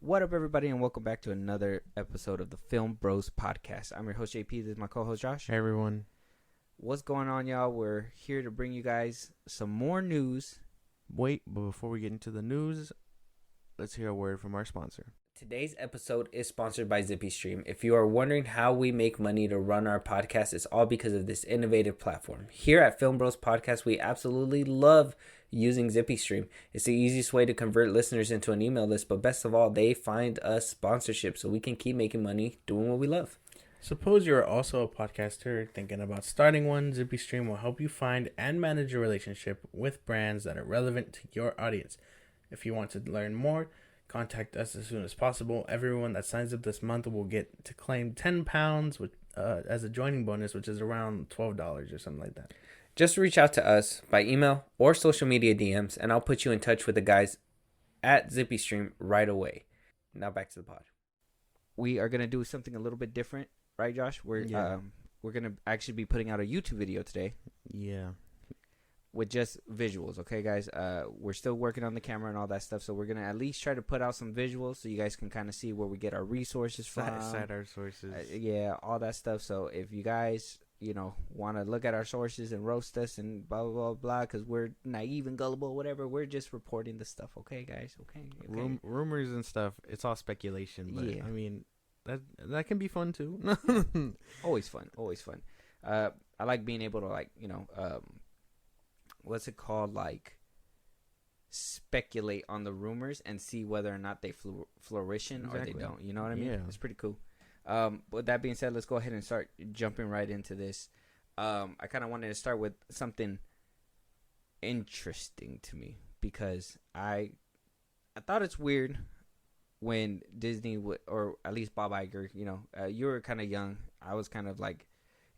What up, everybody, and welcome back to another episode of the FilmBros podcast. I'm your host, JP. This is my co-host, Josh. Hey, everyone. What's going on, y'all? We're here to bring you guys some more news. Wait, but before we get into the news, let's hear a word from our sponsor. Today's episode is sponsored by ZippyStream. If you are wondering how we make money to run our podcast, it's all because of this innovative platform. Here at FilmBros Podcast, we absolutely love using ZippyStream. It's the easiest way to convert listeners into an email list, but best of all, they find us sponsorship so we can keep making money doing what we love. Suppose you're also a podcaster thinking about starting one. ZippyStream will help you find and manage a relationship with brands that are relevant to your audience. If you want to learn more, contact us as soon as possible. Everyone that signs up this month will get to claim £10 as a joining bonus, which is around $12 or something like that. Just reach out to us by email or social media DMs, and I'll put you in touch with the guys at ZippyStream right away. Now back to the pod. We are going to do something a little bit different, right, Josh? We're going to actually be putting out a YouTube video today. Yeah. With just visuals, okay, guys? We're still working on the camera and all that stuff, so we're going to at least try to put out some visuals so you guys can kind of see where we get our resources from. Cite our sources. Yeah, all that stuff. So if you guys, want to look at our sources and roast us and blah, blah, blah, blah, because we're naive and gullible, whatever, we're just reporting the stuff, okay, guys? Okay. Rumors and stuff, it's all speculation, but, yeah. I mean, that can be fun, too. Always fun. I like being able to, what's it called, speculate on the rumors and see whether or not they flourish or they don't. You know what I mean? Yeah. It's pretty cool. With that being said, let's go ahead and start jumping right into this. I kind of wanted to start with something interesting to me because I thought it's weird when Disney or at least Bob Iger, you were kind of young. I was kind of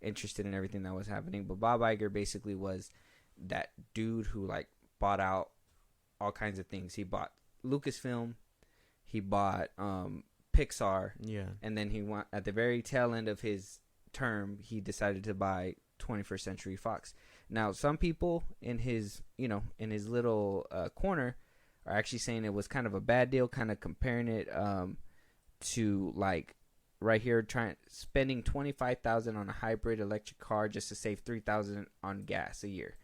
interested in everything that was happening, but Bob Iger basically was that dude who bought out all kinds of things. He bought Lucasfilm, he bought Pixar, and then he went at the very tail end of his term. He decided to buy 21st Century Fox. Now, some people in his little corner are actually saying it was kind of a bad deal, kind of comparing it to right here, spending $25,000 on a hybrid electric car just to save $3,000 on gas a year.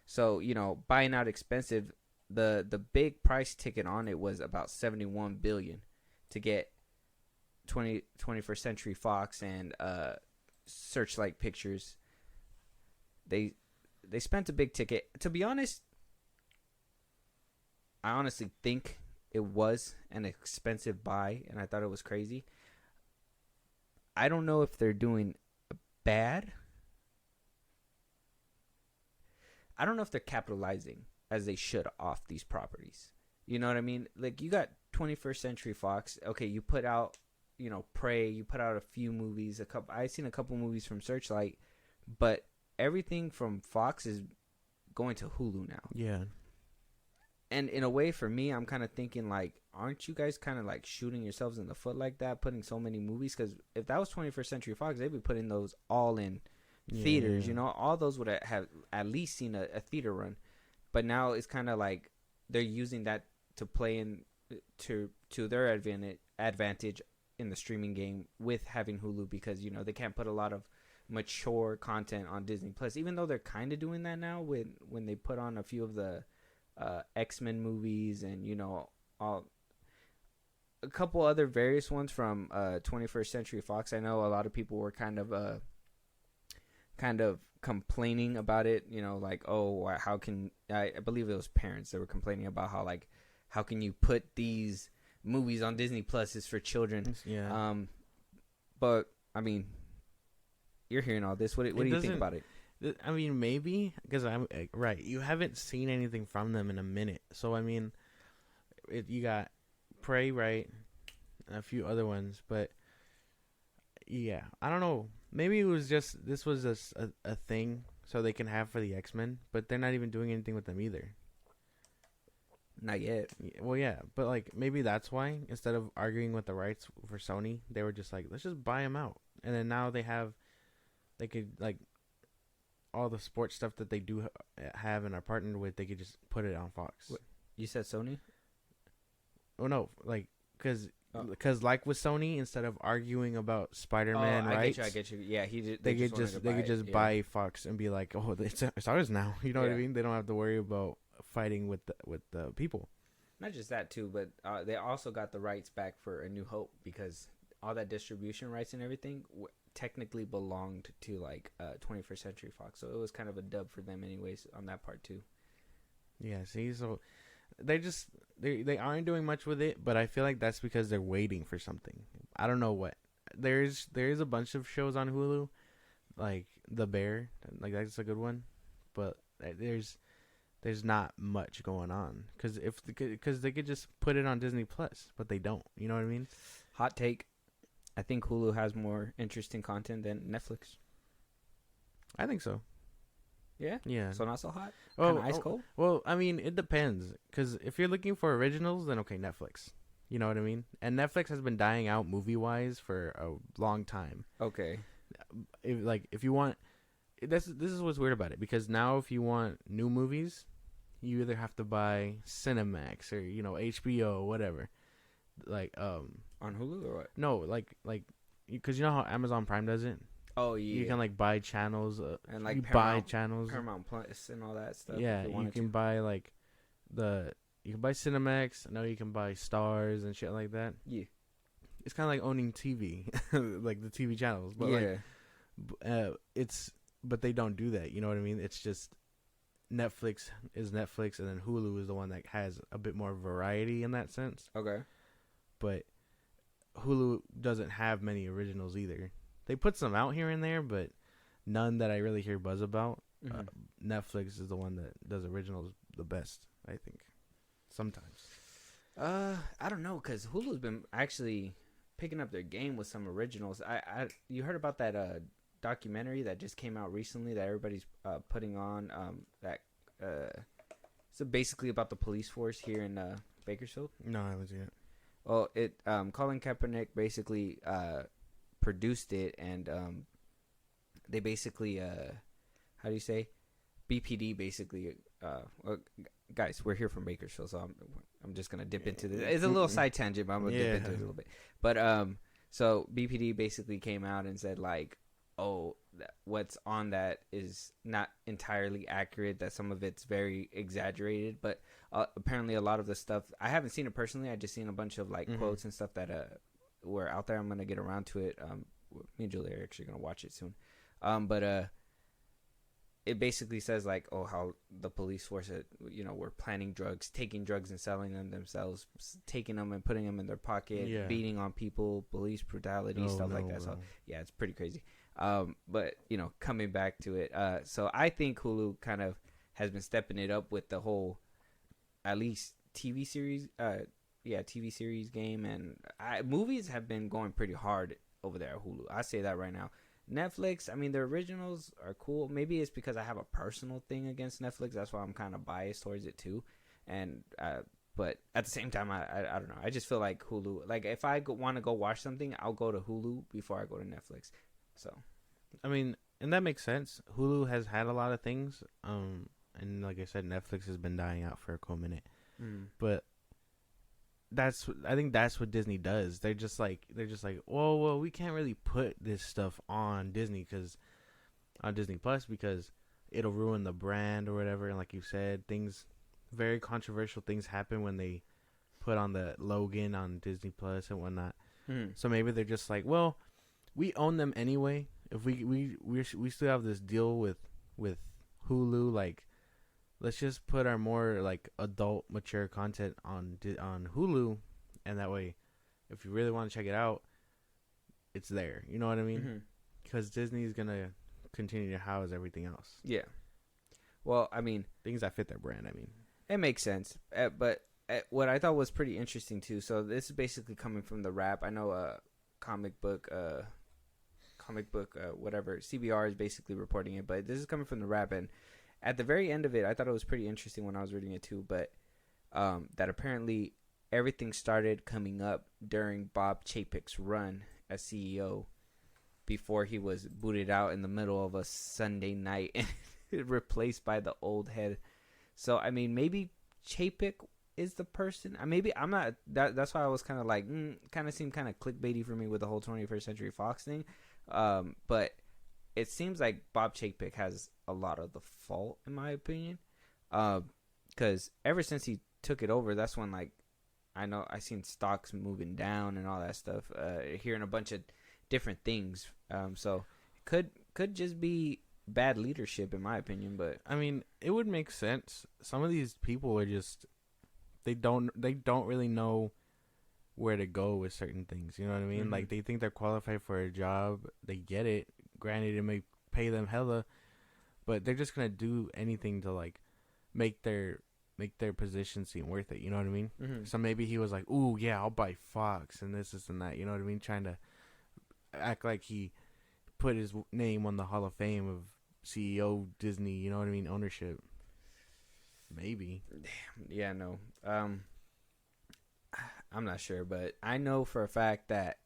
So, buying out expensive, the big price ticket on it was about $71 billion to get 21st Century Fox and Searchlight Pictures. They spent a big ticket. To be honest, I honestly think it was an expensive buy, and I thought it was crazy. I don't know if they're doing bad. I don't know if they're capitalizing as they should off these properties. You know what I mean? You got 21st Century Fox. Okay, you put out, Prey. You put out a few movies. I've seen a couple movies from Searchlight, but everything from Fox is going to Hulu now. Yeah. And in a way, for me, I'm kind of thinking, aren't you guys kind of shooting yourselves in the foot like that, putting so many movies? Because if that was 21st Century Fox, they'd be putting those all in theaters. All those would have at least seen a theater run. But now it's kind of they're using that to play in to their advantage in the streaming game with having Hulu, because they can't put a lot of mature content on Disney Plus, even though they're kind of doing that now when they put on a few of the X-Men movies and a couple other various ones from 21st Century Fox. I know a lot of people were kind of complaining about it, how can I believe it was parents that were complaining about how can you put these movies on Disney Plus is for children. But I mean, you're hearing all this. What do you think about it? I mean, maybe because I'm right. You haven't seen anything from them in a minute, so I mean, you got Prey, right, and a few other ones, but yeah, I don't know. Maybe it was just a thing so they can have for the X-Men, but they're not even doing anything with them either. Not yet. Well, yeah, but maybe that's why instead of arguing with the rights for Sony, they were just let's just buy them out, and then now they could all the sports stuff that they do have and are partnered with, they could just put it on Fox. What? You said Sony? Oh no, because because like with Sony, instead of arguing about Spider-Man rights, I get you. Yeah, he did. they could just buy Fox and be like, oh, it's ours now. You know what I mean? They don't have to worry about fighting with the people. Not just that too, but they also got the rights back for A New Hope, because all that distribution rights and everything technically belonged to like 21st Century Fox, so it was kind of a dub for them anyways on that part too. Yeah, see, so they aren't doing much with it, but I feel like that's because they're waiting for something. I don't know what. There's a bunch of shows on Hulu, like The Bear, like that's a good one, but there's not much going on because they could just put it on Disney Plus, but they don't. You know what I mean? Hot take: I think Hulu has more interesting content than Netflix. I think so. Yeah? Yeah. So not so hot? Oh, ice cold? Well, I mean, it depends. Because if you're looking for originals, then okay, Netflix. You know what I mean? And Netflix has been dying out movie-wise for a long time. Okay. If you want... This is what's weird about it. Because now if you want new movies, you either have to buy Cinemax or, HBO, whatever. On Hulu or what? No, because you know how Amazon Prime does it? Oh yeah, you can buy channels and like you buy channels, Paramount Plus and all that stuff. Yeah, you can buy you can buy Cinemax. Now you can buy Stars and shit like that. Yeah, it's kind of like owning TV, like the TV channels. But but they don't do that. You know what I mean? It's just Netflix is Netflix, and then Hulu is the one that has a bit more variety in that sense. Okay, but Hulu doesn't have many originals either. They put some out here and there, but none that I really hear buzz about. Mm-hmm. Netflix is the one that does originals the best, I think. Sometimes. I don't know, because Hulu's been actually picking up their game with some originals. You heard about that documentary that just came out recently that everybody's putting on? So basically about the police force here in Bakersfield. No, I haven't seen it. Well, Colin Kaepernick basically produced it, and they basically how do you say, BPD basically well, guys, we're here from Bakersfield, so I'm just gonna dip into this. It's a little side tangent, but I'm gonna dip into it a little bit. But so BPD basically came out and said like, oh, what's on that is not entirely accurate, that some of it's very exaggerated, but apparently a lot of the stuff, I haven't seen it personally, I just seen a bunch of like quotes and stuff that were out there. I'm gonna get around to it. Me and Julie are actually gonna watch it soon. But it basically says like, oh, how the police force, were planning drugs, taking drugs and selling them themselves, taking them and putting them in their pocket, beating on people, police brutality, stuff like that. So yeah, it's pretty crazy. But coming back to it, so I think Hulu kind of has been stepping it up with the whole, at least TV series, TV series game, and movies have been going pretty hard over there at Hulu. I say that right now. Netflix, I mean, their originals are cool. Maybe it's because I have a personal thing against Netflix. That's why I'm kind of biased towards it too. And but at the same time, I don't know. I just feel like Hulu. Like if I want to go watch something, I'll go to Hulu before I go to Netflix. So, I mean, and that makes sense. Hulu has had a lot of things. And like I said, Netflix has been dying out for a cool minute. But I think that's what Disney does. They're just like, well, we can't really put this stuff on Disney on Disney Plus because it'll ruin the brand or whatever. And like you said, very controversial things happen when they put on the Logan on Disney Plus and whatnot. So maybe they're just like, well, we own them anyway. If we still have this deal with Hulu, like, let's just put our more like adult, mature content on Hulu, and that way, if you really want to check it out, it's there. You know what I mean? Because Disney's gonna continue to house everything else. Yeah. Well, I mean, things that fit their brand. I mean, it makes sense. But what I thought was pretty interesting too. So this is basically coming from the Wrap. I know comic book, whatever. CBR is basically reporting it, but this is coming from the Wrap, and at the very end of it, I thought it was pretty interesting when I was reading it too, but that apparently everything started coming up during Bob Chapek's run as CEO before he was booted out in the middle of a Sunday night and replaced by the old head. So, I mean, maybe Chapek is the person. Maybe I'm not. That's why I was kind of like, kind of seemed kind of clickbaity for me with the whole 21st Century Fox thing. But it seems like Bob Chapek has a lot of the fault, in my opinion. Because ever since he took it over, that's when like I seen stocks moving down and all that stuff. Hearing a bunch of different things. So it could just be bad leadership, in my opinion. But I mean, it would make sense. Some of these people are just they don't really know where to go with certain things. You know what I mean? Like they think they're qualified for a job. They get it. Granted, it may pay them hella, but they're just gonna do anything to like make their position seem worth it. You know what I mean? So maybe he was like, "Ooh, yeah, I'll buy Fox and this and that." You know what I mean? Trying to act like he put his name on the Hall of Fame of CEO Disney. You know what I mean? Ownership. Maybe. Damn. Yeah. No. I'm not sure, but I know for a fact that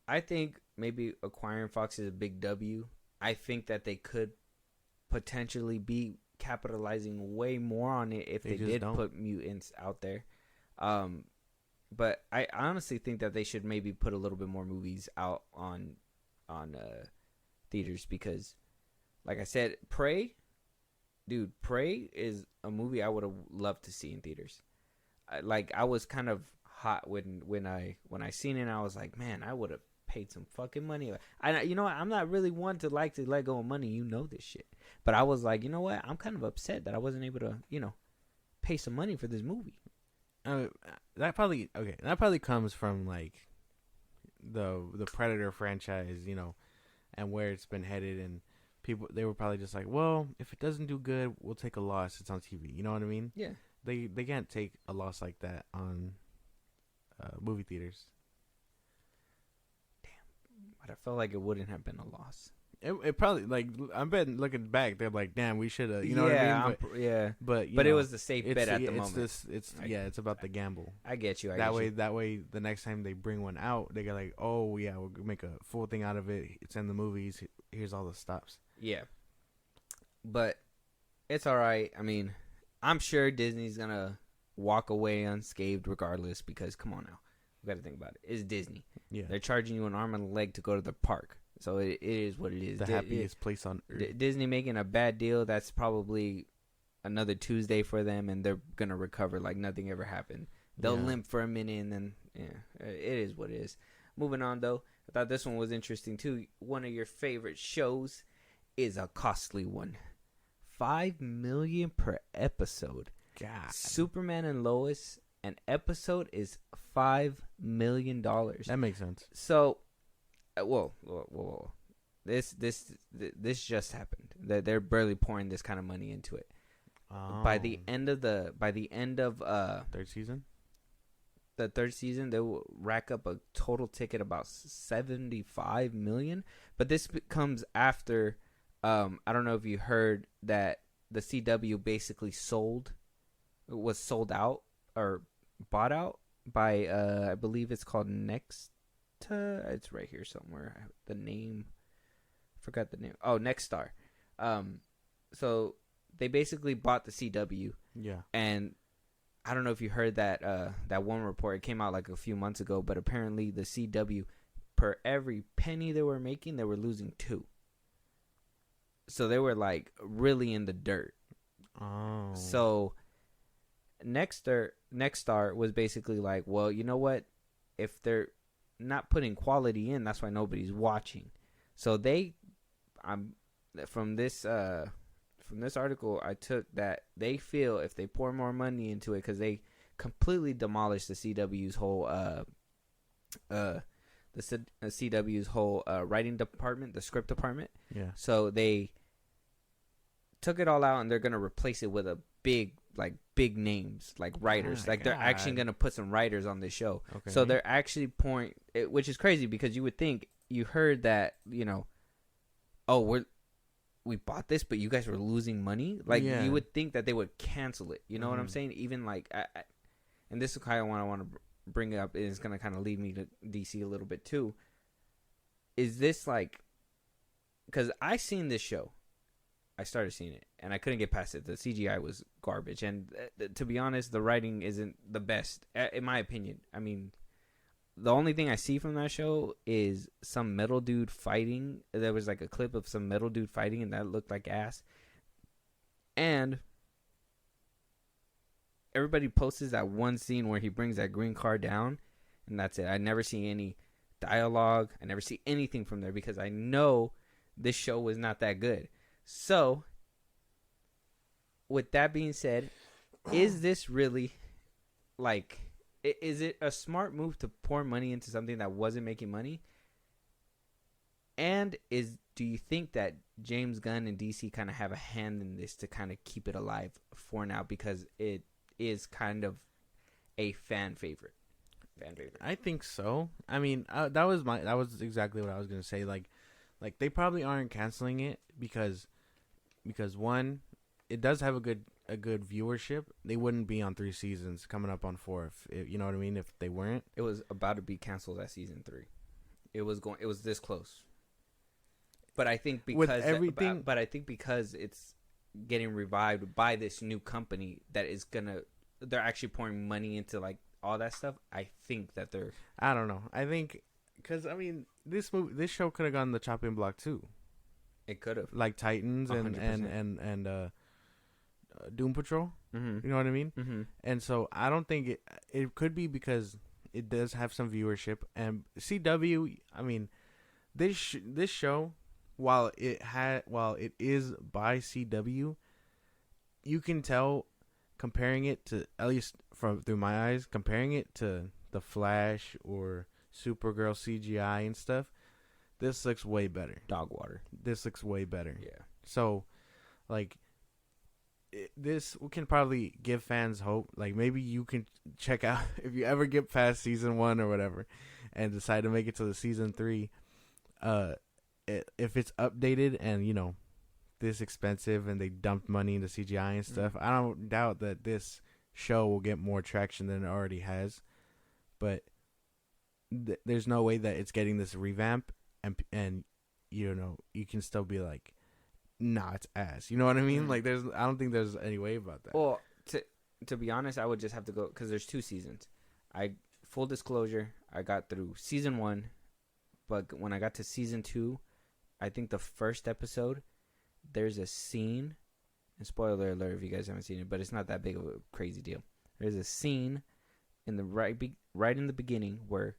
I think maybe acquiring Fox is a big W. I think that they could potentially be capitalizing way more on it if they did put mutants out there. But I honestly think that they should maybe put a little bit more movies out on theaters because, like I said, Prey is a movie I would have loved to see in theaters. I was kind of hot when I seen it. And I was like, man, I would have paid some fucking money. You know what? I'm not really one to like to let go of money. You know this shit. But I was like, you know what? I'm kind of upset that I wasn't able to, pay some money for this movie. That probably comes from like the Predator franchise, and where it's been headed, and people they were probably just like, well, if it doesn't do good, we'll take a loss. It's on TV. You know what I mean? Yeah. They can't take a loss like that on movie theaters. Damn, but I felt like it wouldn't have been a loss. It probably like I'm betting looking back, they're like, damn, we should have. You know what I mean? But it was the safe bet at the moment. It's about the gamble. I get you. That way, the next time they bring one out, they go like, oh yeah, we'll make a full thing out of it. It's in the movies. Here's all the stops. Yeah, but it's all right. I mean, I'm sure Disney's gonna walk away unscathed regardless because come on now, we got to think about it. It's Disney. Yeah, they're charging you an arm and a leg to go to the park. So it is what it is. The happiest place on earth. Disney making a bad deal, that's probably another Tuesday for them, and they're going to recover like nothing ever happened. They'll limp for a minute, and then, it is what it is. Moving on, though, I thought this one was interesting, too. One of your favorite shows is a costly one. $5 million per episode. God. Superman and Lois, an episode is $5 million. That makes sense. So... Whoa. This just happened. They're barely pouring this kind of money into it. Oh. By the end of third season, the third season, they will rack up a total ticket about 75 million. But this comes after. I don't know if you heard that the CW basically was sold out or bought out by I believe it's called Next. It's right here somewhere. The name, forgot the name. Oh, Nexstar. So they basically bought the CW. Yeah. And I don't know if you heard that that one report. It came out like a few months ago, but apparently the CW, per every penny they were making, they were losing 2. So they were like really in the dirt. Oh. So Nexstar was basically like, well, you know what? If they're not putting quality in, that's why nobody's watching. So from this article I took that they feel if they pour more money into it, because they completely demolished the CW's whole CW's whole writing department, the script department. Yeah. So they took it all out and they're gonna replace it with a big names, like writers. They're actually going to put some writers on this show. Okay. So they're actually pouring, which is crazy because you would think, you heard that, we bought this, but you guys were losing money. You would think that they would cancel it. You know what I'm saying? Even and this is kind of what I want to bring up, and it's going to kind of lead me to DC a little bit too. Is this because I seen this show. I started seeing it, and I couldn't get past it. The CGI was garbage, and to be honest, the writing isn't the best, in my opinion. I mean, the only thing I see from that show is some metal dude fighting. There was like a clip of some metal dude fighting, and that looked like ass. And everybody posts that one scene where he brings that green car down, and that's it. I never see any dialogue. I never see anything from there because I know this show was not that good. So, with that being said, is this really, like, is it a smart move to pour money into something that wasn't making money? And do you think that James Gunn and DC kind of have a hand in this to kind of keep it alive for now because it is kind of a fan favorite? I think so. I mean, that was exactly what I was gonna say. Like they probably aren't canceling it because one, it does have a good viewership. They wouldn't be on 3 seasons, coming up on 4. If you know what I mean. If they weren't, it was about to be canceled at season 3. It was this close. But I think because everything, but I think because it's getting revived by this new company that is they're actually pouring money into like all that stuff. I think that they're. I don't know. I think because I mean this show could have gone the chopping block too. It could have, like Titans and Doom Patrol. Mm-hmm. You know what I mean? Mm-hmm. And so I don't think it could be because it does have some viewership and CW. I mean, this show, while it is by CW, you can tell comparing it to, at least through my eyes, comparing it to The Flash or Supergirl CGI and stuff. This looks way better. Dog water. This looks way better. Yeah. So, like, this can probably give fans hope. Like, maybe you can check out, if you ever get past season 1 or whatever and decide to make it to the season 3, if it's updated and, you know, this expensive and they dumped money into CGI and stuff, I don't doubt that this show will get more traction than it already has. But there's no way that it's getting this revamp and you know, you can still be like, nah, it's ass. You know what I mean? Like, I don't think there's any way about that. Well, to be honest, I would just have to go because there's 2 seasons. Full disclosure, I got through season 1, but when I got to season 2, I think the first episode, there's a scene, and spoiler alert if you guys haven't seen it, but it's not that big of a crazy deal. There's a scene in the right in the beginning where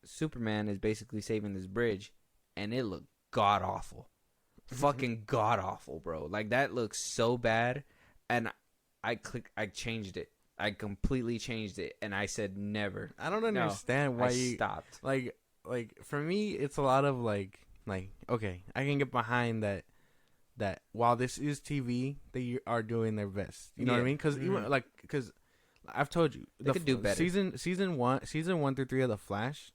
Superman is basically saving this bridge, and it looked god awful. Fucking god awful, bro. Like, that looks so bad. And I changed it. I completely changed it, and I said never. I don't understand why you stopped. Like for me, it's a lot of like okay, I can get behind that while this is TV, they are doing their best. You know what I mean? Because even because I've told you they could do better. Season 1 through 3 of The Flash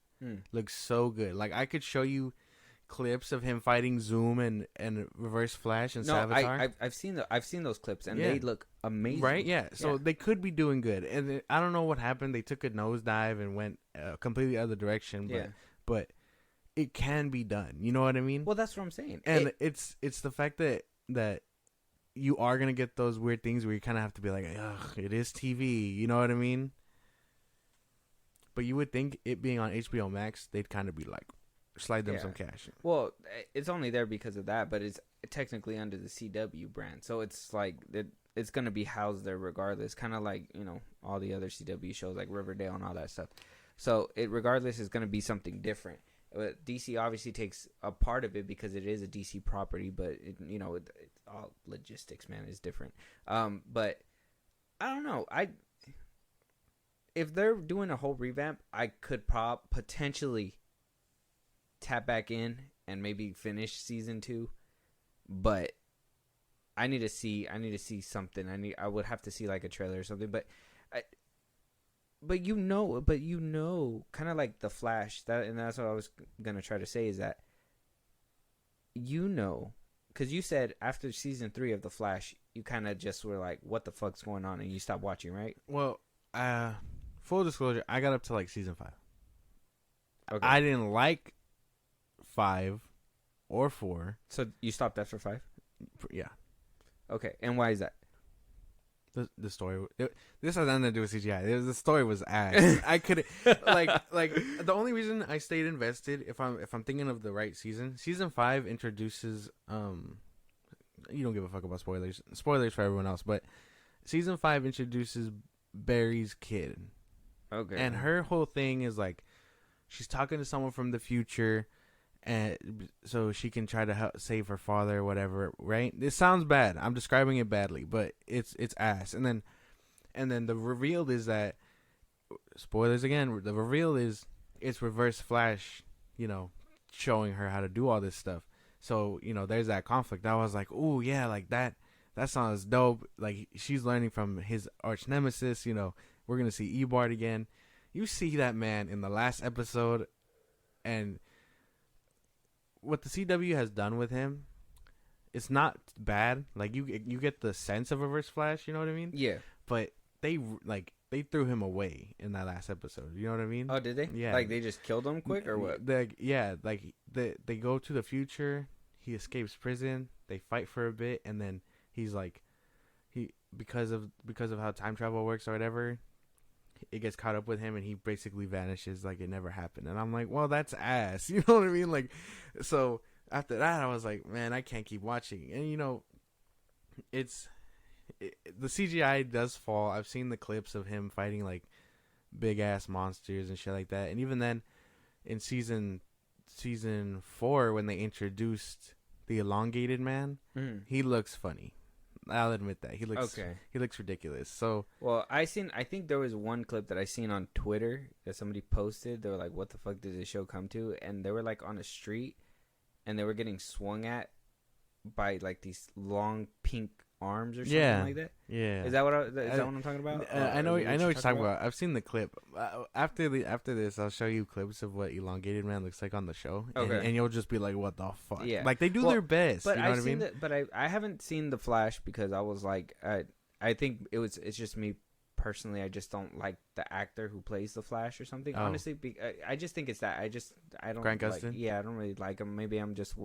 looks so good. Like, I could show you clips of him fighting Zoom and Reverse Flash and Savitar. I've seen those clips, and they look amazing. Right? Yeah. So they could be doing good, and I don't know what happened. They took a nosedive and went completely other direction. But it can be done. You know what I mean? Well, that's what I'm saying. And it's the fact that you are gonna get those weird things where you kind of have to be like, ugh, it is TV. You know what I mean? But you would think it being on HBO Max, they'd kind of be like, slide them some cash. Well, it's only there because of that, but it's technically under the CW brand, so it's like it's gonna be housed there regardless. Kind of like, you know, all the other CW shows like Riverdale and all that stuff. So it regardless is gonna be something different. But DC obviously takes a part of it because it is a DC property, but it's all logistics, man. It's different. But I don't know. If they're doing a whole revamp, I could potentially tap back in and maybe finish season 2. But I need to see something. I would have to see like a trailer or something. But you know, kind of like The Flash. That's what I was gonna try to say is that, you know, because you said after season 3 of The Flash, you kind of just were like, "What the fuck's going on?" and you stopped watching, right? Well, full disclosure, I got up to like season 5. Okay. I didn't like 5, or 4. So you stopped after 5? Yeah. Okay, and why is that? The story. This has nothing to do with CGI. The story was ass. I couldn't like the only reason I stayed invested, if I'm thinking of the right season. Season 5 introduces you don't give a fuck about spoilers. Spoilers for everyone else, but season 5 introduces Barry's kid. Okay. And her whole thing is like she's talking to someone from the future, and so she can try to help save her father or whatever, right? This sounds bad. I'm describing it badly, but it's ass. And then the reveal is that, spoilers again, the reveal is it's Reverse Flash, showing her how to do all this stuff. So, there's that conflict. I was like, "Ooh, yeah, like that sounds dope." Like she's learning from his arch nemesis, we're going to see Ebart again. You see that man in the last episode, and what the CW has done with him, it's not bad. Like you get the sense of Reverse Flash, you know what I mean? Yeah. But they threw him away in that last episode. You know what I mean? Oh, did they? Yeah. Like they just killed him quick or what? They go to the future. He escapes prison. They fight for a bit, and then he's like, because of how time travel works or whatever, it gets caught up with him, and he basically vanishes like it never happened. And I'm like, well, that's ass. You know what I mean? Like, so after that, I was like, man, I can't keep watching. And the CGI does fall. I've seen the clips of him fighting like big ass monsters and shit like that. And even then, in season 4, when they introduced the elongated man, he looks funny. I'll admit that he looks ridiculous. So, well, I think there was one clip that I seen on Twitter that somebody posted. They were like, "What the fuck did this show come to?" And they were like on a street, and they were getting swung at by like these long pink arms or something like that. Yeah. Is that what I'm talking about? I know what you're talking about. I've seen the clip. After this, I'll show you clips of what elongated man looks like on the show. Okay. And you'll just be like, what the fuck? Yeah. Like they do their best. But you know what I mean? But I haven't seen the Flash because I was like, I think it's just me personally. I just don't like the actor who plays the Flash or something. Oh. Honestly, I just think it's that I don't Grant Gustin? I don't really like him. Maybe I'm just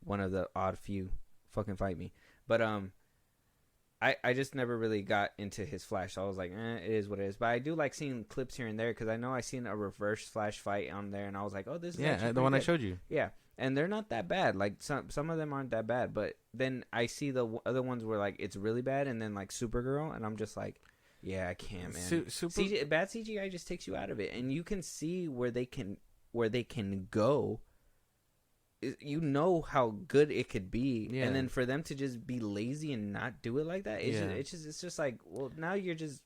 one of the odd few. Fucking fight me. But I just never really got into his Flash. So I was like, it is what it is. But I do like seeing clips here and there because I know I seen a Reverse Flash fight on there, and I was like, oh, this is the one good. I showed you. Yeah, and they're not that bad. Like some of them aren't that bad, but then I see the other ones where like it's really bad, and then like Supergirl, and I'm just like, yeah, I can't, man. Bad CGI just takes you out of it, and you can see where they can go. You know how good it could be, and then for them to just be lazy and not do it like that, it's just like, well, now you're just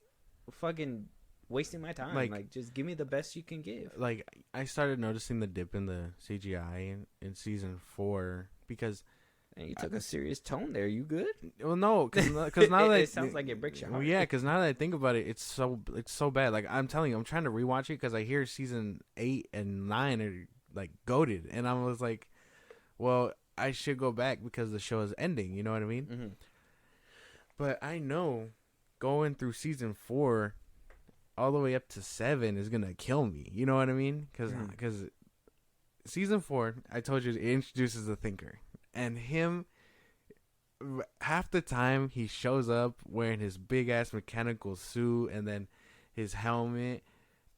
fucking wasting my time. Like just give me the best you can give. Like I started noticing the dip in the CGI in season 4 because you took a serious tone there. You good? Well, no, because now that it sounds like it breaks your heart. Well, yeah, because now that I think about it, it's so bad. Like I'm telling you, I'm trying to rewatch it because I hear season 8 and 9 are like goated, and I was like, well, I should go back because the show is ending. You know what I mean? Mm-hmm. But I know going through season 4 all the way up to 7 is gonna kill me. You know what I mean? Because season 4, I told you, it introduces the Thinker, and him. Half the time he shows up wearing his big ass mechanical suit and then his helmet,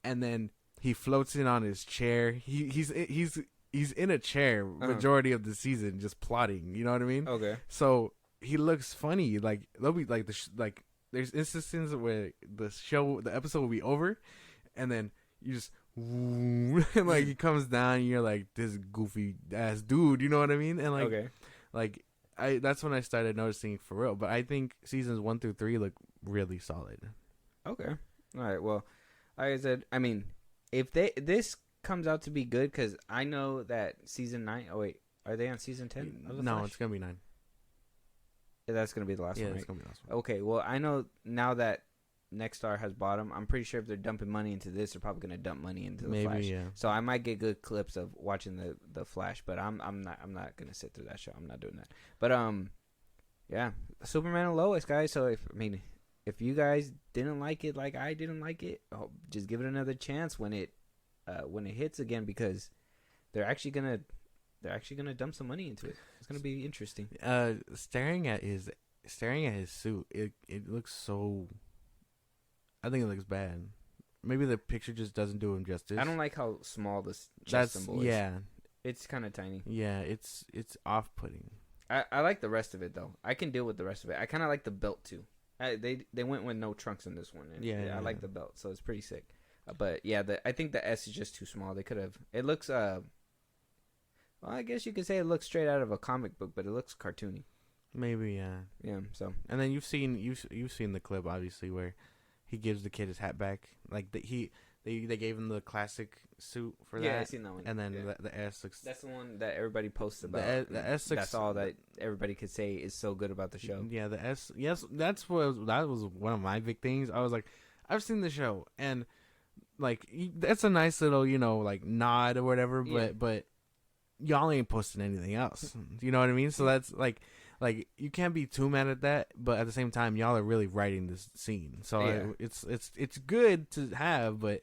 and then he floats in on his chair. He's in a chair majority of the season, just plotting. You know what I mean? Okay. So he looks funny. Like there'll be like there's instances where the episode will be over, and then you just and like he comes down, and you're like, this goofy ass dude. You know what I mean? And like that's when I started noticing for real. But I think seasons 1 through 3 look really solid. Okay. All right. Well, like I said, I mean, if this comes out to be good, because I know that season 9. Oh wait, are they on season 10? No, Flash? it's gonna be 9. That's gonna be the last one. Yeah, right? it's gonna be the last one. Okay, well, I know now that Nexstar has bought them. I'm pretty sure if they're dumping money into this, they're probably gonna dump money into the Flash. Yeah. So I might get good clips of watching the Flash, but I'm not gonna sit through that show. I'm not doing that. But yeah, Superman and Lois, guys. So if you guys didn't like it like I didn't like it, just give it another chance when it hits again, because they're actually gonna they're actually gonna dump some money into it. It's gonna be interesting. Staring at his suit, it looks so. I think it looks bad. Maybe the picture just doesn't do him justice. I don't like how small this chest symbol is. Yeah, it's kind of tiny. Yeah, it's off-putting. I like the rest of it though. I can deal with the rest of it. I kind of like the belt too. They went with no trunks in this one. And I like the belt, so it's pretty sick. But yeah, I think the S is just too small. They could have. It looks well, I guess you could say it looks straight out of a comic book, but it looks cartoony. Maybe, yeah. Yeah. So. And then you've seen the clip obviously where he gives the kid his hat back. Like they gave him the classic suit for that. Yeah, I seen that one. And then the S looks. That's the one that everybody posts about. The S looks. That's all that everybody could say is so good about the show. Yeah, the S. Yes, that was one of my big things. I was like, I've seen the show, and like that's a nice little like nod or whatever. But y'all ain't posting anything else. You know what I mean? So that's like you can't be too mad at that, but at the same time, y'all are really writing this scene. So it's good to have, but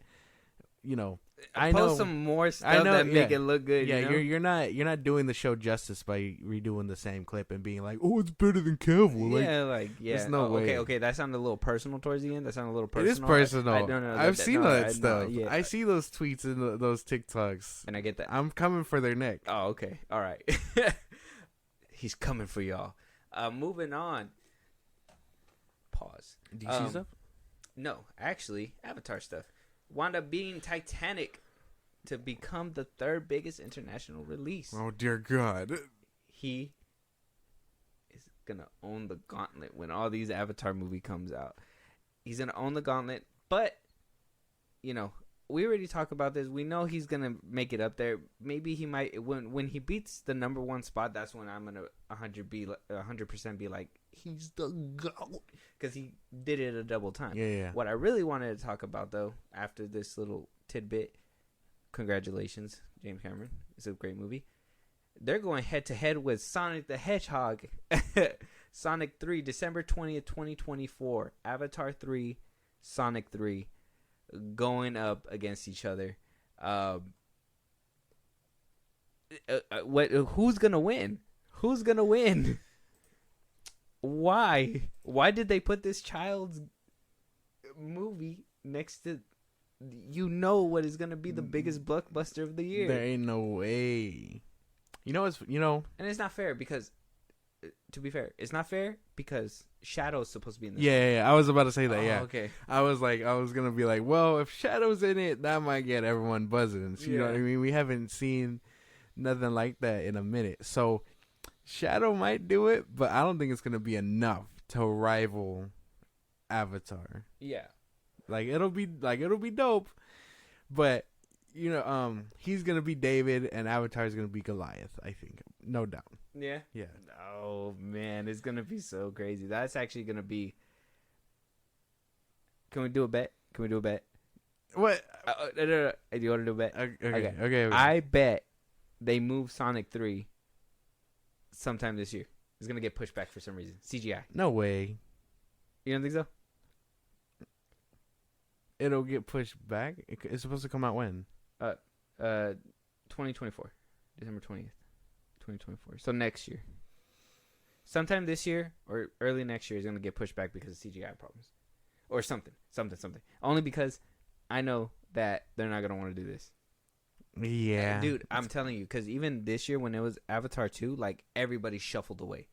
I post know some more stuff that make it look good. Yeah, you're not doing the show justice by redoing the same clip and being like, oh, it's better than Cavill. There's no way. Okay, that sounded a little personal towards the end. That sounded a little personal. It is personal. No, I've seen that stuff. I see those tweets and those TikToks, and I get that. I'm coming for their neck. Oh, okay, all right. He's coming for y'all. Moving on. Pause. Do you see stuff? No, actually, Avatar stuff. Wound up beating Titanic to become the third biggest international release. Oh, dear God. He is going to own the gauntlet when all these Avatar movie comes out. He's going to own the gauntlet, but, we already talked about this. We know he's going to make it up there. Maybe he might, when he beats the number one spot, that's when I'm going to 100% be like, he's the GOAT. Because he did it a double time. Yeah. What I really wanted to talk about, though, after this little tidbit, congratulations, James Cameron. It's a great movie. They're going head-to-head with Sonic the Hedgehog. Sonic 3, December 20th, 2024. Avatar 3, Sonic 3. Going up against each other. Who's gonna win? Who's gonna win? Why? Why did they put this child's movie next to what is gonna be the biggest blockbuster of the year? There ain't no way. And it's not fair because, to be fair, it's not fair because Shadow's supposed to be in this. Yeah. I was about to say that. Yeah. Okay. I was gonna be like, well, if Shadow's in it, that might get everyone buzzing. You know what I mean? We haven't seen nothing like that in a minute, so Shadow might do it, but I don't think it's gonna be enough to rival Avatar. Yeah. It'll be dope, but he's gonna be David and Avatar's gonna be Goliath. I think, no doubt. Yeah. Oh man, it's gonna be so crazy. That's actually gonna be. Can we do a bet? What? No. Do you want to do a bet? Okay. I bet they move Sonic 3 sometime this year. It's gonna get pushed back for some reason. CGI. No way. You don't think so? It'll get pushed back. It's supposed to come out when? 2024, December 20th, 2024. So next year, sometime this year or early next year is gonna get pushed back because of CGI problems, or something. Only because I know that they're not gonna want to do this. Yeah, dude, I'm telling you, because even this year when it was Avatar 2, everybody shuffled away.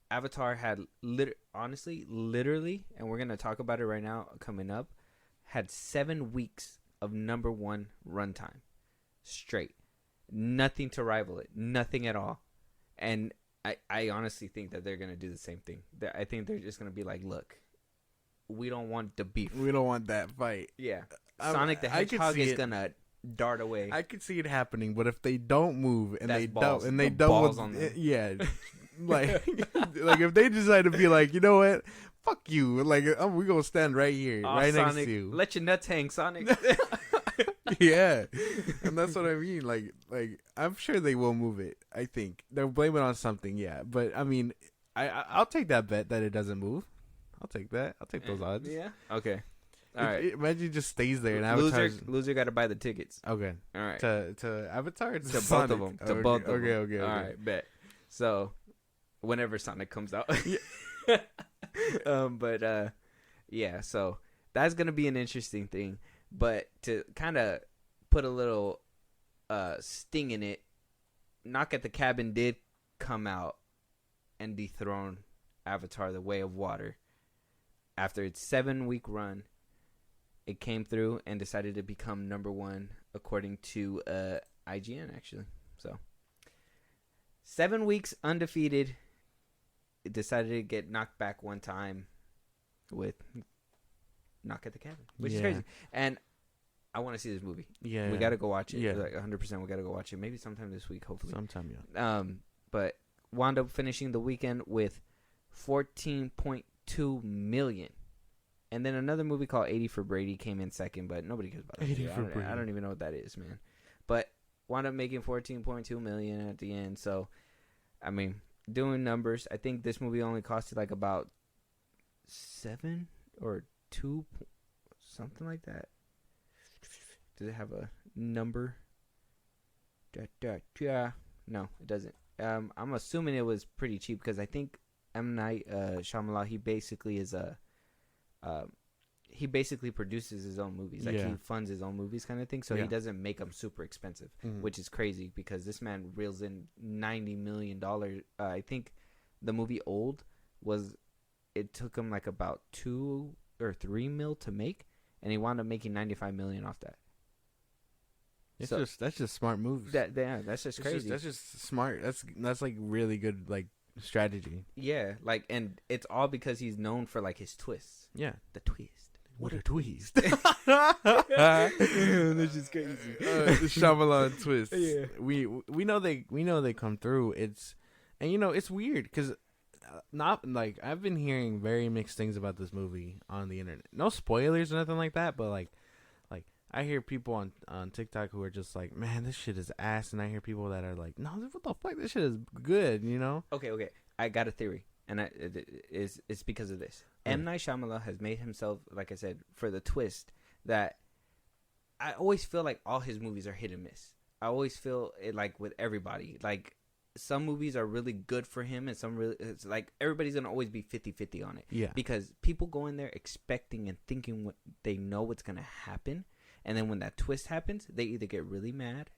Avatar had literally, and we're gonna talk about it right now coming up, had 7 weeks of number one runtime straight. Nothing to rival it. Nothing at all. And I honestly think that they're going to do the same thing. I think they're just going to be like, look, we don't want the beef. We don't want that fight. Yeah. Sonic the Hedgehog is going to dart away. I could see it happening, but if they don't move and they balls. don't balls on them. Yeah. If they decide to be like, you know what? Fuck you. We're going to stand right here, right Sonic, next to you. Let your nuts hang, Sonic. Yeah. And that's what I mean. I'm sure they will move it. I think. They'll blame it on something, yeah. But, I mean, I'll take that bet that it doesn't move. I'll take that. I'll take those odds. Yeah? Okay. All right. Imagine he just stays there and Loser, Avatar's... loser got to buy the tickets. Okay. All right. To Avatar? To both of them. To both of them. Okay. All right, bet. So, whenever Sonic comes out. Yeah, so that's going to be an interesting thing. But to kind of put a little sting in it, Knock at the Cabin did come out and dethrone Avatar: The Way of Water. After its 7-week run, it came through and decided to become number one according to IGN, actually. So, 7 weeks undefeated. It decided to get knocked back one time with Knock at the Cabin, which is crazy. And I want to see this movie. Yeah. We got to go watch it. Yeah. Like 100%, we got to go watch it. Maybe sometime this week, hopefully. Sometime, yeah. But wound up finishing the weekend with 14.2 million. And then another movie called 80 for Brady came in second, but nobody cares about that. 80 for Brady. I don't even know what that is, man. But wound up making 14.2 million at the end. So, I mean, doing numbers, I think this movie only costed like about 7 or 2, something like that. Does it have a number? No, it doesn't. I'm assuming it was pretty cheap because I think M. Night Shyamalan, he basically is he basically produces his own movies. Like, he funds his own movies kind of thing. So he doesn't make them super expensive, which is crazy because this man reels in $90 million. I think the movie Old it took him like about 2 or 3 mil to make, and he wound up making 95 million off that. That's just smart moves. That's just crazy. That's just smart. That's like really good like strategy. Yeah, like, and it's all because he's known for like his twists. Yeah, the twist. What a twist! That's just crazy. The Shyamalan twist. Yeah, we know they come through. It's weird because not like I've been hearing very mixed things about this movie on the internet. No spoilers or nothing like that, but like I hear people on TikTok who are just like, man, this shit is ass, and I hear people that are like, no, what the fuck, this shit is good, you know? Okay, I got a theory, and it's because of this. M. Night Shyamalan has made himself, like I said, for the twist that I always feel like all his movies are hit and miss. I always feel it like with everybody, like some movies are really good for him, and some really, it's like everybody's gonna always be 50-50 on it. Yeah, because people go in there expecting and thinking what they know what's gonna happen. And then when that twist happens, they either get really mad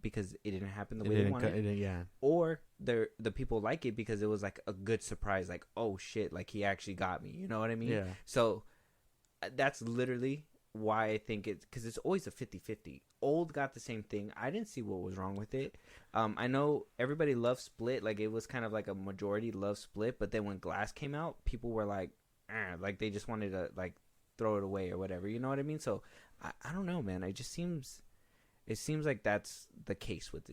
because it didn't happen the way they wanted, or the people like it because it was like a good surprise, like, oh shit, like he actually got me, you know what I mean? Yeah. So that's literally why I think it's because it's always a 50-50. Old got the same thing. I didn't see what was wrong with it. I know everybody loved Split, like it was kind of like a majority love Split, but then when Glass came out, people were like they just wanted to like throw it away or whatever, you know what I mean? So I don't know, man. It seems like that's the case with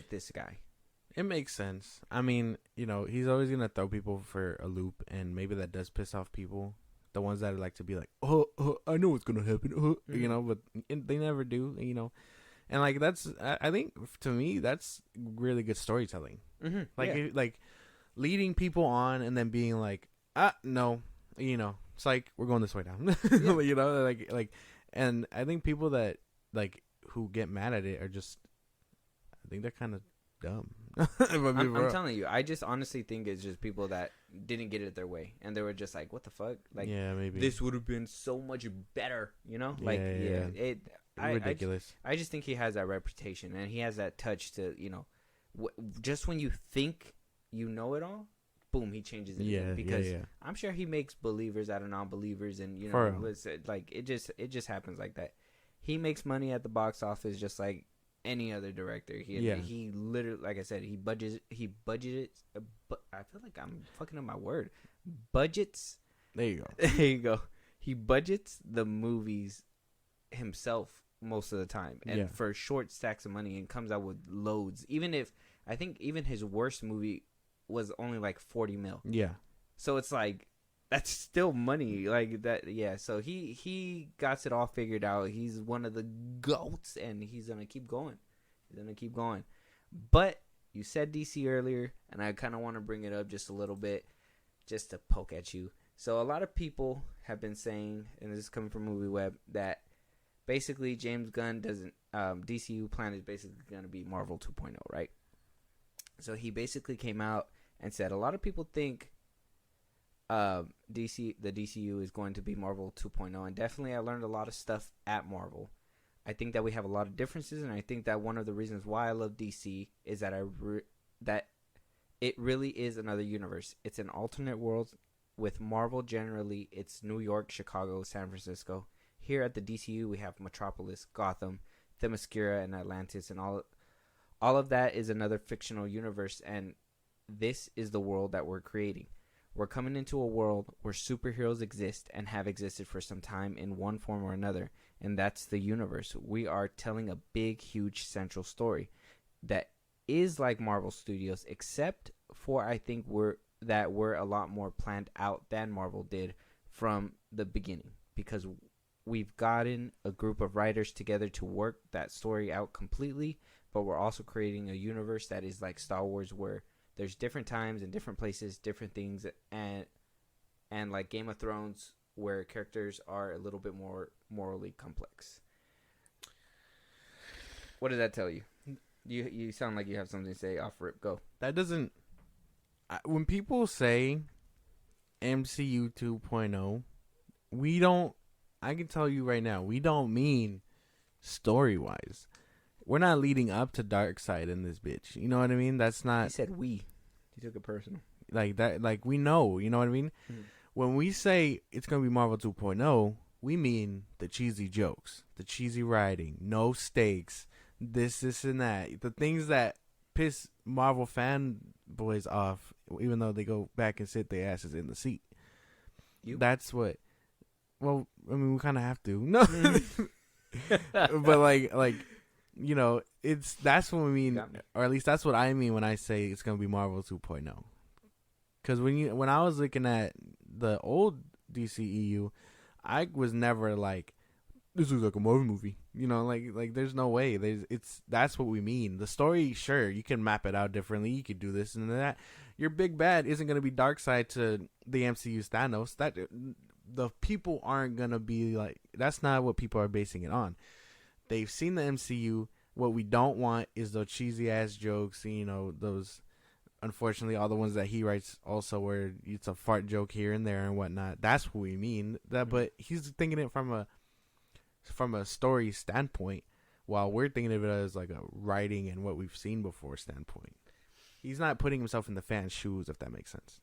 this guy. It makes sense. I mean, he's always gonna throw people for a loop, and maybe that does piss off people, the ones that like to be like, oh, I know what's gonna happen, but they never do, and like that's, I think to me that's really good storytelling. Like leading people on and then being like, no, it's like we're going this way now, like. And I think people that like who get mad at it are just, I think they're kind of dumb. I'm telling you, I just honestly think it's just people that didn't get it their way, and they were just like, "What the fuck?" Like, yeah, maybe this would have been so much better, ridiculous. I just think he has that reputation, and he has that touch to, just when you think you know it all, boom, he changes it because I'm sure he makes believers out of non-believers, and like it just happens like that. He makes money at the box office just like any other director. He literally, like I said, he budgets. I feel like I'm fucking up my word. Budgets. There you go. There you go. He budgets the movies himself most of the time, and for short stacks of money, and comes out with loads. I think even his worst movie was only like 40 mil. Yeah. So it's like, that's still money. Like that. Yeah. So he got it all figured out. He's one of the GOATs, and he's going to keep going. But you said DC earlier, and I kind of want to bring it up just a little bit, just to poke at you. So a lot of people have been saying, and this is coming from MovieWeb, that basically James Gunn doesn't. DCU plan is basically going to be Marvel 2.0, right? So he basically came out and said a lot of people think the DCU is going to be Marvel 2.0, and definitely I learned a lot of stuff at Marvel. I think that we have a lot of differences, and I think that one of the reasons why I love DC is that that it really is another universe. It's an alternate world. With Marvel, generally, it's New York, Chicago, San Francisco. Here at the DCU, we have Metropolis, Gotham, Themyscira, and Atlantis, and all of that is another fictional universe, and this is the world that we're creating. We're coming into a world where superheroes exist and have existed for some time in one form or another, and that's the universe. We are telling a big, huge central story that is like Marvel Studios, except for I think we're a lot more planned out than Marvel did from the beginning, because we've gotten a group of writers together to work that story out completely, but we're also creating a universe that is like Star Wars, where there's different times and different places, different things, and like Game of Thrones, where characters are a little bit more morally complex. What does that tell you? You sound like you have something to say. Off rip, go. That doesn't. When people say MCU 2.0, we don't. I can tell you right now, we don't mean story wise. We're not leading up to Darkseid in this bitch. You know what I mean? That's not. He said we. He took it personal. Like that. Like we know. You know what I mean? Mm-hmm. When we say it's gonna be Marvel 2.0, we mean the cheesy jokes, the cheesy writing, no stakes, this, and that. The things that piss Marvel fanboys off, even though they go back and sit their asses in the seat. That's what. Well, I mean, we kind of have to. No, but like, you know, that's what we mean, or at least that's what I mean when I say it's gonna be Marvel 2.0. Because when I was looking at the old DCEU, I was never like, this is like a Marvel movie. You know, like there's no way. That's what we mean. The story, sure, you can map it out differently. You could do this and that. Your big bad isn't going to be Darkseid to the MCU's Thanos. That the people aren't going to be like, that's not what people are basing it on. They've seen the MCU. What we don't want is those cheesy ass jokes, you know, those, unfortunately, all the ones that he writes also where it's a fart joke here and there and whatnot. That's what we mean. But he's thinking it from a story standpoint, while we're thinking of it as like a writing and what we've seen before standpoint. He's not putting himself in the fan's shoes, if that makes sense.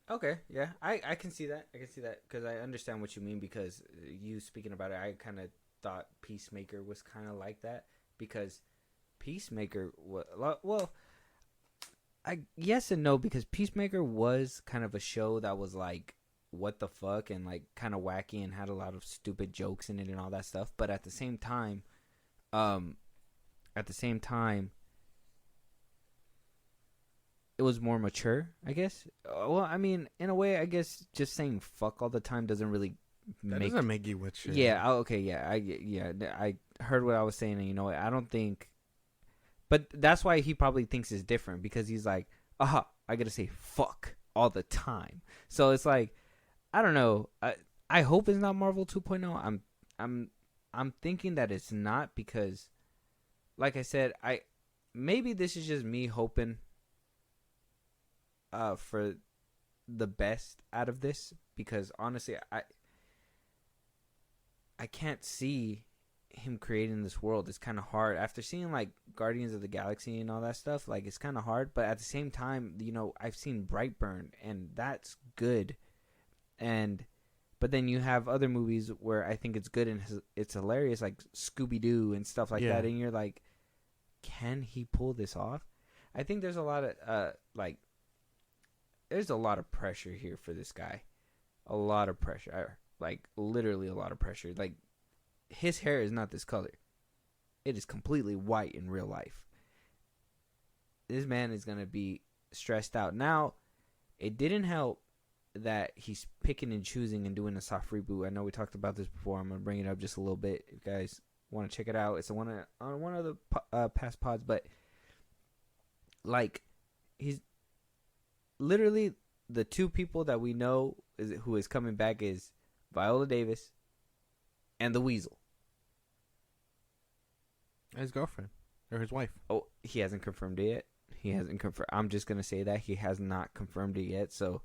Okay, yeah, I can see that. I can see that because I understand what you mean, because you speaking about it, I kind of thought Peacemaker was kind of like that, because Peacemaker was, well, yes and no, because Peacemaker was kind of a show that was like, what the fuck, and like kind of wacky and had a lot of stupid jokes in it and all that stuff, but at the same time it was more mature, I guess. Well, I mean, in a way, I guess just saying fuck all the time doesn't really doesn't make you mature. Yeah, okay, yeah, I heard what I was saying, and you know what, I don't think, but that's why he probably thinks it's different, because he's like, aha, I gotta say fuck all the time. So it's like, I don't know. I hope it's not Marvel 2.0. I'm thinking that it's not, because, like I said, maybe this is just me hoping for the best out of this, because honestly, I can't see him creating this world. It's kind of hard after seeing like Guardians of the Galaxy and all that stuff. Like, it's kind of hard, but at the same time, you know, I've seen Brightburn, and that's good. But then you have other movies where I think it's good and it's hilarious, like Scooby-Doo and stuff like that, and you're like, can he pull this off? I think there's a lot of there's a lot of pressure here for this guy. A lot of pressure. Like, literally a lot of pressure. Like, his hair is not this color. It is completely white in real life. This man is going to be stressed out. Now, it didn't help that he's picking and choosing and doing a soft reboot. I know we talked about this before. I'm going to bring it up just a little bit. If you guys want to check it out, it's on one of the past pods. But, like, he's literally, the two people that we know who is coming back is Viola Davis and the Weasel. His girlfriend or his wife. Oh, he hasn't confirmed it yet. He hasn't confirmed. I'm just gonna say that he has not confirmed it yet. So,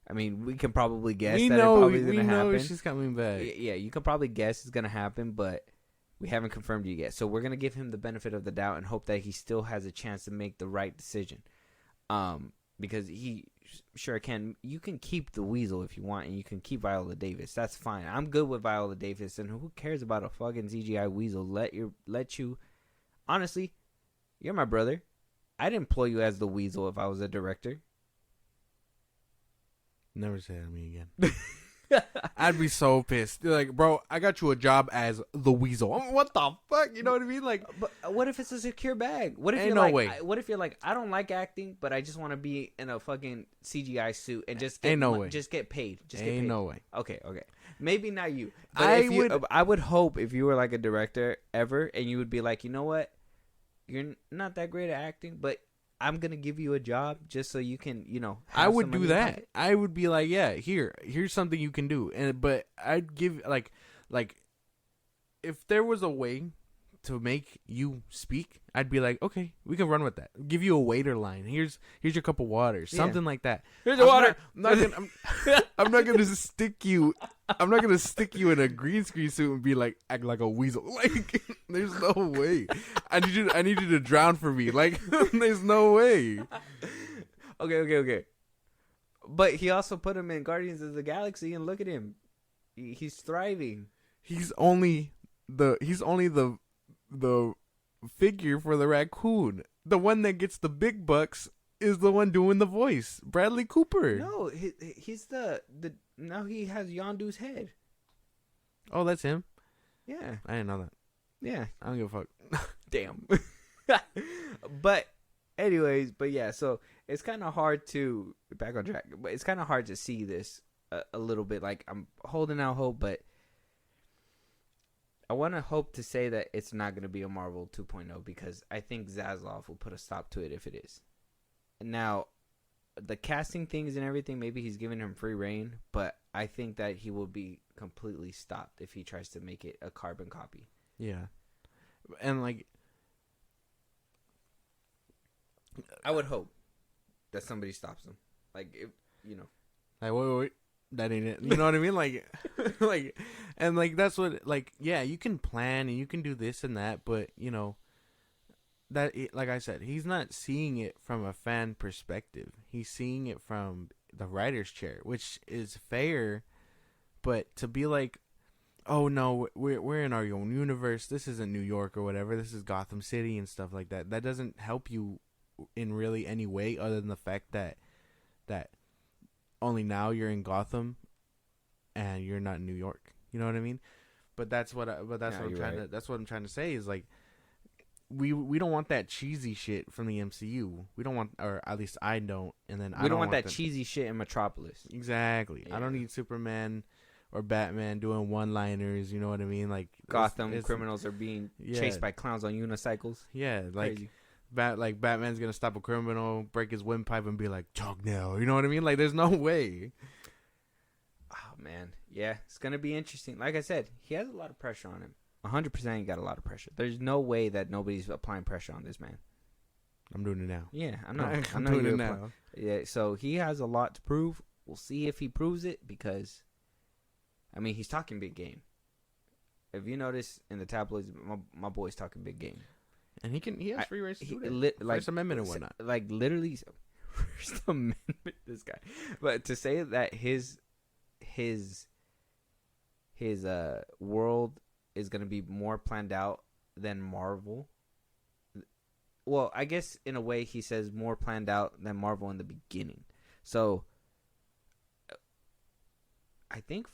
I mean, we can probably guess that it probably is gonna happen. We know she's coming back. Yeah, you can probably guess it's gonna happen, but we haven't confirmed it yet. So we're gonna give him the benefit of the doubt and hope that he still has a chance to make the right decision. Because he sure can. You can keep the Weasel if you want, and you can keep Viola Davis. That's fine. I'm good with Viola Davis, and who cares about a fucking CGI Weasel? Let you. Honestly, you're my brother. I'd employ you as the Weasel if I was a director. Never say that to me again. I'd be so pissed. They're like, bro, I got you a job as the Weasel. What the fuck? You know what I mean? Like, but what if it's a secure bag? What if ain't you're no like, way. What if you're like, I don't like acting, but I just want to be in a fucking CGI suit and just get ain't no way. Just get paid. Just get ain't paid. no way. Okay. Maybe not you. But I would hope if you were like a director ever, and you would be like, you know what, you're not that great at acting, but I'm gonna give you a job just so you can, I would do that. I would be like, yeah, here's something you can do, but I'd give like, if there was a way to make you speak, I'd be like, okay, we can run with that. Give you a waiter line. Here's your cup of water, something like that. Here's your water. I'm not gonna stick you. I'm not gonna stick you in a green screen suit and be like, act like a weasel. Like, there's no way. I need you to drown for me. Like, there's no way. Okay. But he also put him in Guardians of the Galaxy, and look at him. He's thriving. He's only the figure for the raccoon. The one that gets the big bucks is the one doing the voice, Bradley Cooper. No, he's the now he has Yondu's head. Oh, that's him? Yeah. I didn't know that. Yeah. I don't give a fuck. Damn. But anyways, yeah, so it's kind of hard to back on track, but it's kind of hard to see this a little bit. Like, I'm holding out hope, but I want to hope to say that it's not going to be a Marvel 2.0 because I think Zaslav will put a stop to it if it is. Now, the casting things and everything, maybe he's giving him free reign, but I think that he will be completely stopped if he tries to make it a carbon copy. Yeah. And, like, I would hope that somebody stops him. Like, Like, wait. That ain't it. You know what I mean? Like, and like that's what, like, yeah, you can plan and you can do this and that, but like I said, he's not seeing it from a fan perspective. He's seeing it from the writer's chair, which is fair. But to be like, oh no, we're in our own universe. This isn't New York or whatever. This is Gotham City and stuff like that. That doesn't help you in really any way other than the fact that only now you're in Gotham, and you're not in New York. You know what I mean? But that's what I'm trying to say is, like, we don't want that cheesy shit from the MCU. We don't want, or at least I don't. And then we don't want that cheesy shit in Metropolis. Exactly. Yeah. I don't need Superman or Batman doing one-liners. You know what I mean? Like, Gotham criminals are being chased by clowns on unicycles. Yeah, like. Crazy. Batman's gonna stop a criminal, break his windpipe, and be like, "Talk now." You know what I mean? Like, there's no way. Oh man, yeah, it's gonna be interesting. Like I said, he has a lot of pressure on him. 100%, he got a lot of pressure. There's no way that nobody's applying pressure on this man. I'm doing it now. Yeah, I know. I'm doing it now. Yeah, so he has a lot to prove. We'll see if he proves it because, I mean, he's talking big game. If you notice in the tabloids, my boy's talking big game. And he has free rights to do that. First Amendment and whatnot. Like, literally, First Amendment, this guy. But to say that his world is going to be more planned out than Marvel. Well, I guess in a way he says more planned out than Marvel in the beginning. So, I think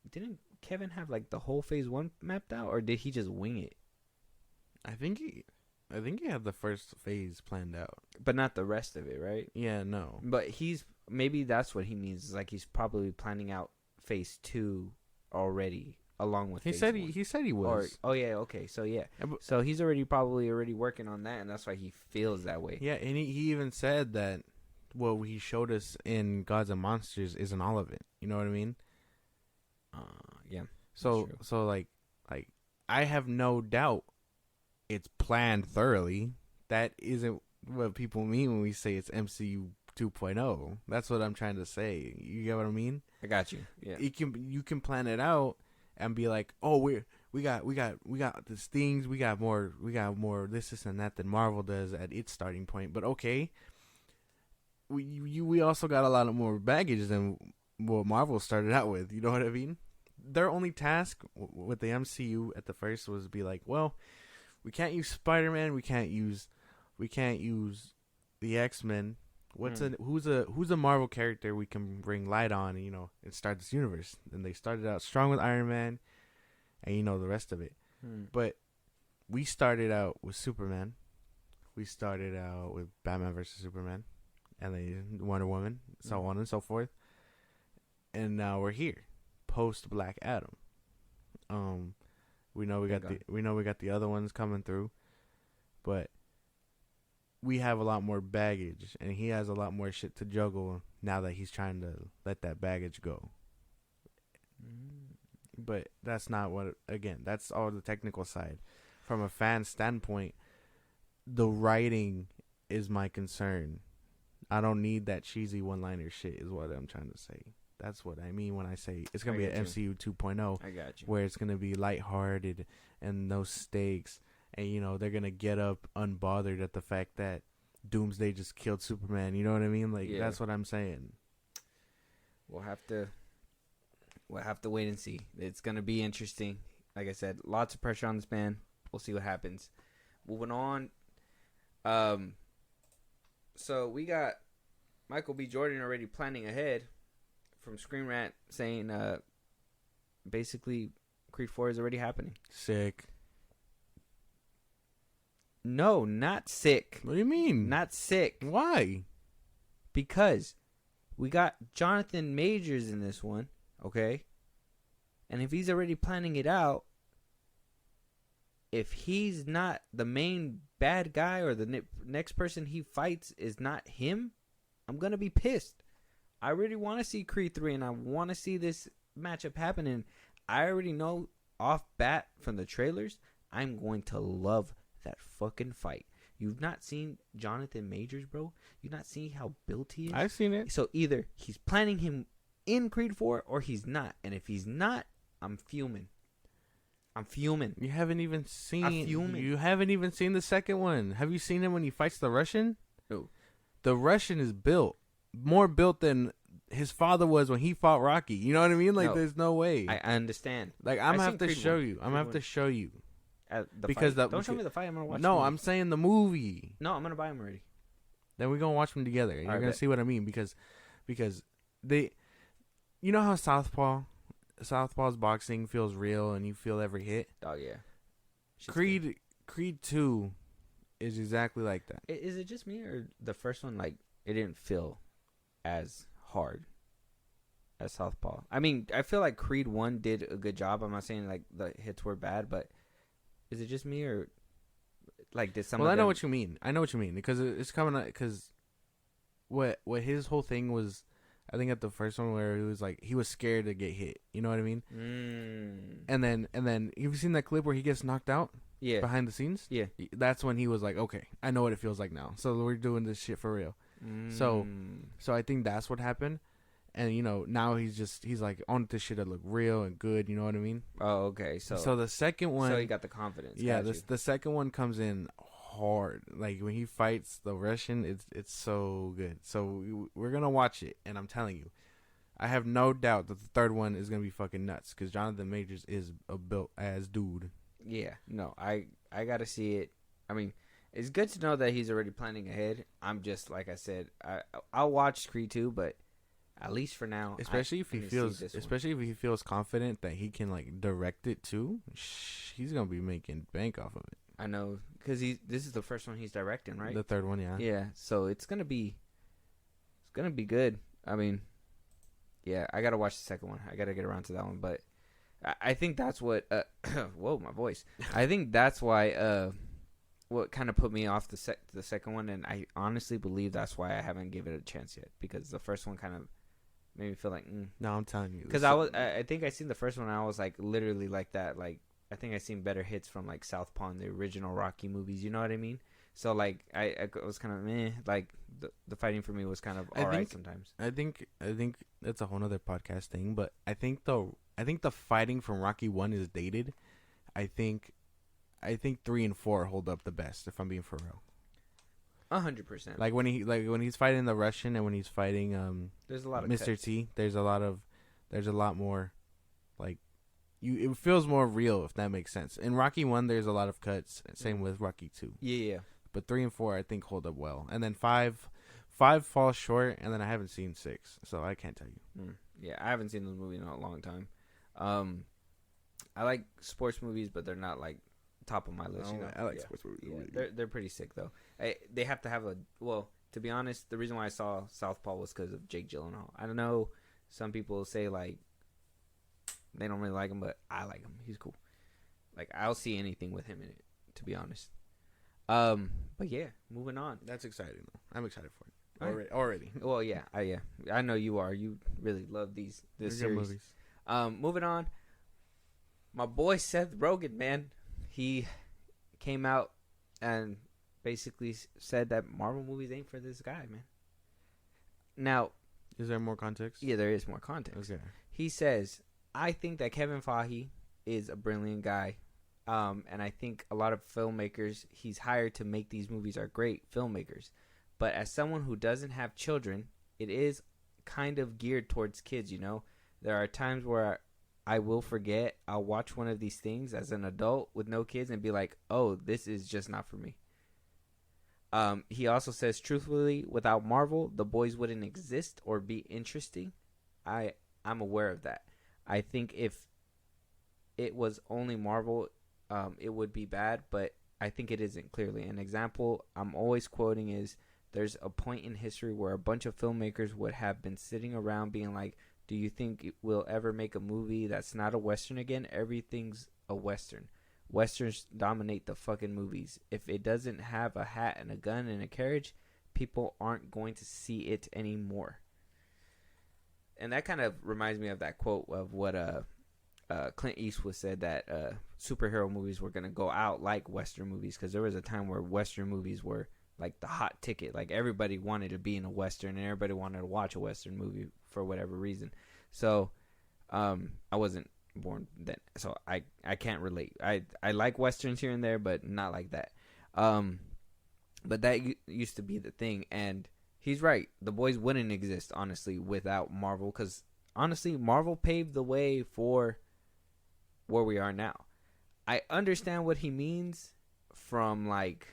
didn't Kevin have, like, the whole Phase 1 mapped out, or did he just wing it? I think he had the first phase planned out, but not the rest of it, right? Yeah, no. But maybe that's what he means. Is like he's probably planning out Phase 2 already, along with. He said he was. Okay. So yeah, so he's probably already working on that, and that's why he feels that way. Yeah, and he even said that what he showed us in Gods and Monsters isn't all of it. You know what I mean? Yeah. So like I have no doubt it's planned thoroughly. That isn't what people mean when we say it's MCU 2.0. That's what I'm trying to say. You get what I mean? I got you. Yeah. You can plan it out and be like, oh, we got these things, we got more this and that than Marvel does at its starting point. But okay, we also got a lot of more baggage than what Marvel started out with. You know what I mean? Their only task with the MCU at the first was be like, well, we can't use Spider-Man, we can't use the X-Men. Who's a Marvel character we can bring light on, and start this universe? And they started out strong with Iron Man, and the rest of it. But we started out with Superman. We started out with Batman versus Superman, and then Wonder Woman, so on and so forth. And now we're here, post Black Adam. We know we got the other ones coming through, but we have a lot more baggage, and he has a lot more shit to juggle now that he's trying to let that baggage go. But that's not that's all the technical side. From a fan standpoint, the writing is my concern. I don't need that cheesy one-liner shit is what I'm trying to say. That's what I mean when I say it's going to be an MCU 2.0. I got you. Where it's going to be lighthearted and no stakes. And, they're going to get up unbothered at the fact that Doomsday just killed Superman. You know what I mean? That's what I'm saying. We'll have to wait and see. It's going to be interesting. Like I said, lots of pressure on this man. We'll see what happens. Moving on. So we got Michael B. Jordan already planning ahead from Screen Rant saying basically Creed 4 is already happening. Sick. No, not sick. What do you mean? Not sick. Why? Because we got Jonathan Majors in this one, okay? And if he's already planning it out, if he's not the main bad guy or the next person he fights is not him, I'm going to be pissed. I really want to see Creed 3 and I want to see this matchup happen. And I already know off bat from the trailers, I'm going to love that fucking fight. You've not seen Jonathan Majors, bro. You've not seen how built he is. I've seen it. So either he's planning him in Creed 4 or he's not. And if he's not, I'm fuming. You haven't even seen. I'm fuming. You haven't even seen the second one. Have you seen him when he fights the Russian? No. The Russian is built more built than his father was when he fought Rocky. You know what I mean? There's no way. I understand. I'm gonna have to show you. I'm gonna have to show you. Don't show me the fight. I'm gonna watch. No, I'm saying the movie. No, I'm gonna buy them already. Then we're gonna watch them together. You're gonna see what I mean because they, you know how Southpaw's boxing feels real and you feel every hit. Oh yeah. Creed 2 is exactly like that. Is it just me or the first one it didn't feel as hard as Southpaw? I mean, I feel like Creed 1 did a good job. I'm not saying the hits were bad, but is it just me or did some? Well, I know what you mean. Because it's coming out because what his whole thing was. I think at the first one where he was scared to get hit. You know what I mean? And then you've seen that clip where he gets knocked out? Yeah. Behind the scenes? Yeah. That's when he was like, okay, I know what it feels like now. So we're doing this shit for real. So I think that's what happened. And, now he's like, on this shit to look real and good. You know what I mean? Oh, okay. So the second one. So he got the confidence. Yeah, the second one comes in hard. When he fights the Russian, it's so good. So we're gonna watch it, and I'm telling you, I have no doubt that the third one is gonna be fucking nuts because Jonathan Majors is a built ass dude. Yeah, no, I gotta see it. I mean, it's good to know that he's already planning ahead. I'm just like I said, I'll watch Creed 2, but at least for now, especially if he feels confident that he can direct it too, he's gonna be making bank off of it. I know, because this is the first one he's directing, right? The third one, yeah. Yeah, so it's gonna be good. I mean, yeah, I gotta watch the second one. I gotta get around to that one, but I think that's what. Whoa, my voice. I think that's why. what kind of put me off the second one, and I honestly believe that's why I haven't given it a chance yet, because the first one kind of made me feel like No, I'm telling you, because I think I seen the first one and I was like literally like that, like I think I seen better hits from like Southpaw and the original Rocky movies, you know what I mean? So like I was kind of meh, like the fighting for me was kind of alright sometimes. I think that's a whole nother podcast thing, but I think the fighting from Rocky 1 is dated. I think 3 and 4 hold up the best, if I'm being for real. 100%. Like when he's fighting the Russian and when he's fighting there's a lot of Mr. cuts. T. There's a lot more, like, it feels more real, if that makes sense. In Rocky 1, there's a lot of cuts. Same with Rocky 2. Yeah. But 3 and 4 I think hold up well, and then 5 falls short, and then I haven't seen 6, so I can't tell you. Yeah, I haven't seen those movies in a long time. I like sports movies, but they're not like top of my list. You know, I like sports movies. Yeah, they're pretty sick though. They have to have to be honest, the reason why I saw Southpaw was because of Jake Gyllenhaal. I don't know. Some people say like they don't really like him, but I like him. He's cool. Like I'll see anything with him in it, to be honest. But yeah, moving on. That's exciting though. I'm excited for it already. Well, yeah, I know you are. You really love this series. Movies. Moving on. My boy Seth Rogen, man, he came out and basically said that Marvel movies ain't for this guy, man. Now, is there more context? Yeah, there is more context. Okay. He says, I think that Kevin Feige is a brilliant guy. And I think a lot of filmmakers he's hired to make these movies are great filmmakers. But as someone who doesn't have children, it is kind of geared towards kids, you know? There are times where I will forget. I'll watch one of these things as an adult with no kids and be like, oh, this is just not for me. He also says, truthfully, without Marvel, the boys wouldn't exist or be interesting. I'm aware of that. I think if it was only Marvel, it would be bad, but I think it isn't clearly. An example I'm always quoting is there's a point in history where a bunch of filmmakers would have been sitting around being like, do you think we'll ever make a movie that's not a Western again? Everything's a Western. Westerns dominate the fucking movies. If it doesn't have a hat and a gun and a carriage, people aren't going to see it anymore. And that kind of reminds me of that quote of what Clint Eastwood said, that superhero movies were going to go out like Western movies, because there was a time where Western movies were like the hot ticket. Like everybody wanted to be in a Western and everybody wanted to watch a Western movie for whatever reason. So I wasn't born then, so I can't relate. I like Westerns here and there, but not like that. But that used to be the thing, and he's right. The boys wouldn't exist, honestly, without Marvel, because honestly, Marvel paved the way for where we are now. I understand what he means from, like,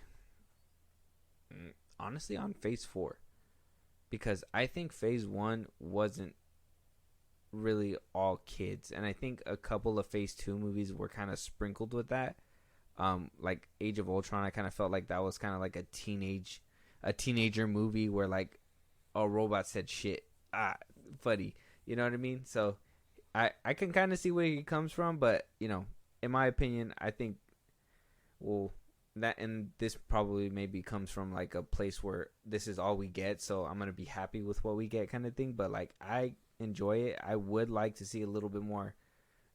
honestly, on Phase 4. Because I think Phase 1 wasn't really all kids. And I think a couple of Phase 2 movies were kind of sprinkled with that. Like Age of Ultron, I kind of felt like that was kind of like a teenager movie where, like, a robot said shit. Funny. You know what I mean? So I can kind of see where he comes from, but, you know, in my opinion, I think, well, that, and this probably maybe comes from like a place where this is all we get, so I'm gonna be happy with what we get, kind of thing. But like, I enjoy it. I would like to see a little bit more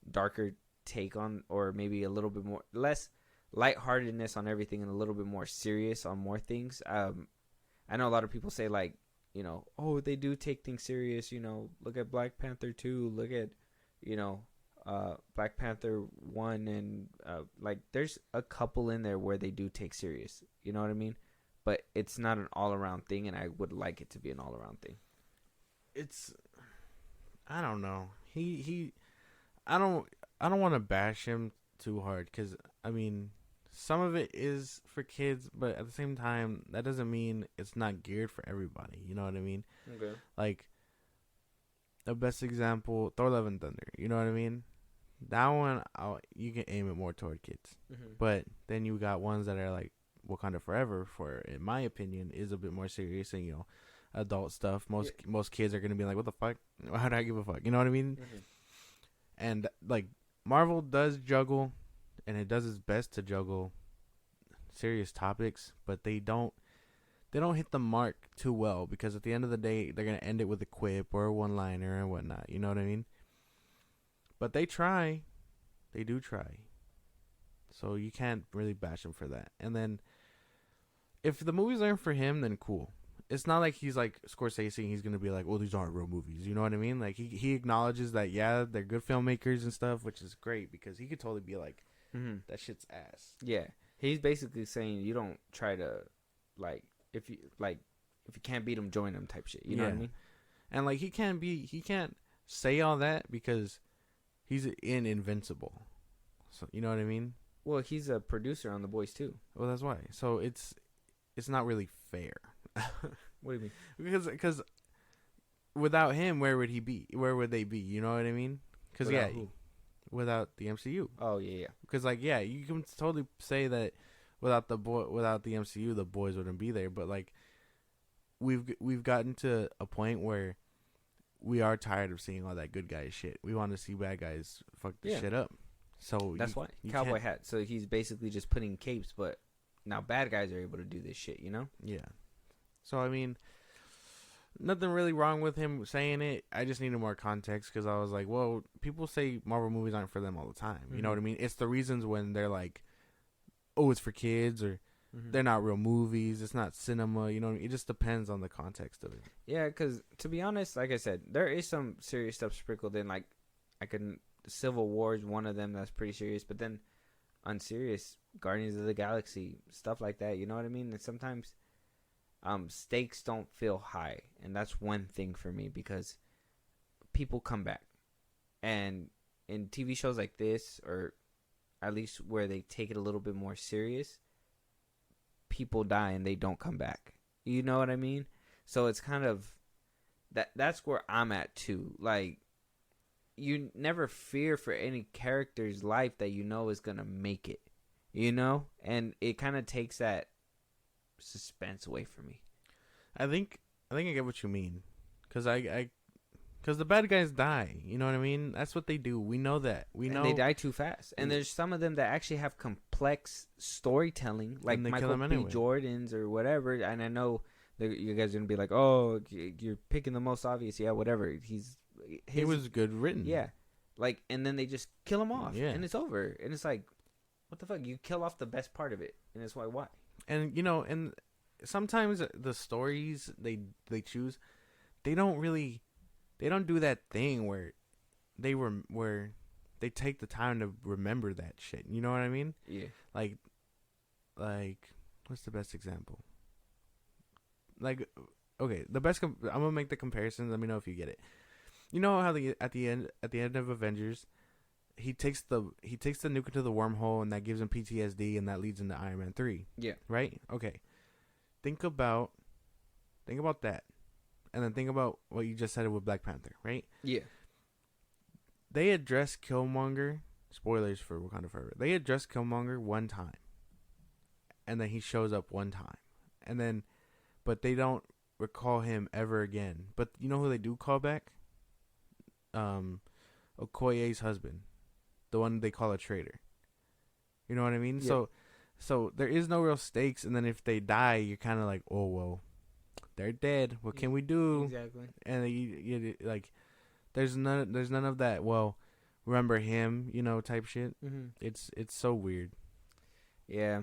darker take on, or maybe a little bit more less lightheartedness on everything and a little bit more serious on more things. I know a lot of people say, like, you know, oh, they do take things serious, you know, look at Black Panther 2, look at, you know, Black Panther 1, and like there's a couple in there where they do take serious, you know what I mean? But it's not an all-around thing, and I would like it to be an all-around thing. I don't know. I don't want to bash him too hard, because I mean, some of it is for kids, but at the same time, that doesn't mean it's not geared for everybody. You know what I mean? Okay. Like, the best example, Thor: Love and Thunder. You know what I mean? That one, you can aim it more toward kids. Mm-hmm. But then you got ones that are like Wakanda Forever, for, in my opinion, is a bit more serious and, you know, adult stuff. Most kids are going to be like, what the fuck? How do I give a fuck? You know what I mean? Mm-hmm. And, like, Marvel does juggle, and it does its best to juggle serious topics, but they don't hit the mark too well, because at the end of the day, they're gonna end it with a quip or a one-liner and whatnot. You know what I mean? But they try. They do try. So you can't really bash him for that. And then, if the movies aren't for him, then cool. It's not like he's like Scorsese and he's going to be like, well, these aren't real movies. You know what I mean? Like, he acknowledges that, yeah, they're good filmmakers and stuff, which is great, because he could totally be like, that shit's ass. Yeah. He's basically saying you don't try to, if you can't beat him, join him type shit. You know what I mean? And, like, he can't say all that because he's in Invincible. So, you know what I mean? Well, he's a producer on The Boys too. Well, that's why. So it's not really fair. What do you mean? Because without him, where would he be? Where would they be? You know what I mean? Because without the MCU. Oh yeah. Because you can totally say that without the MCU, the boys wouldn't be there. But like, we've gotten to a point where we are tired of seeing all that good guy shit. We want to see bad guys fuck this shit up. So that's why cowboy hat. So he's basically just putting capes, but now bad guys are able to do this shit. You know? Yeah. So I mean, nothing really wrong with him saying it. I just needed more context, because I was like, well, people say Marvel movies aren't for them all the time. You know what I mean? It's the reasons when they're like, oh, it's for kids, or they're not real movies. It's not cinema. You know what I mean? It just depends on the context of it. Yeah, because to be honest, like I said, there is some serious stuff sprinkled in. Like, Civil War is one of them that's pretty serious, but then unserious Guardians of the Galaxy, stuff like that. You know what I mean? And sometimes stakes don't feel high, and that's one thing for me, because people come back, and in TV shows like this, or at least where they take it a little bit more serious, people die and they don't come back. You know what I mean? So it's kind of that's where I'm at too. Like, you never fear for any character's life that you know is gonna make it, you know, and it kind of takes that suspense away from me. I think I get what you mean, because the bad guys die. You know what I mean? That's what they do. We know that. And they die too fast. And there's some of them that actually have complex storytelling, like Michael B. Jordan's or whatever. And I know you guys are gonna be like, "Oh, you're picking the most obvious." Yeah, whatever. He was good written. Yeah, like, and then they just kill him off, and it's over. And it's like, what the fuck? You kill off the best part of it, and it's why? And and sometimes the stories they choose, they don't do that thing where they take the time to remember that shit. You know what I mean? Yeah. Like what's the best example? Like, okay, I'm gonna make the comparison. Let me know if you get it. You know how at the end of Avengers, he takes the nuke into the wormhole, and that gives him PTSD, and that leads into Iron Man 3. Yeah. Right? Okay. Think about that. And then think about what you just said with Black Panther, right? Yeah. They address Killmonger. Spoilers for Wakanda Forever. They address Killmonger one time, and then he shows up one time, but they don't recall him ever again. But you know who they do call back? Okoye's husband, the one they call a traitor. You know what I mean? Yeah. So there is no real stakes, and then if they die, you're kind of like, oh well, they're dead. What can we do? Exactly. And you like, there's none of that. Well, remember him, type shit. Mm-hmm. It's so weird. Yeah.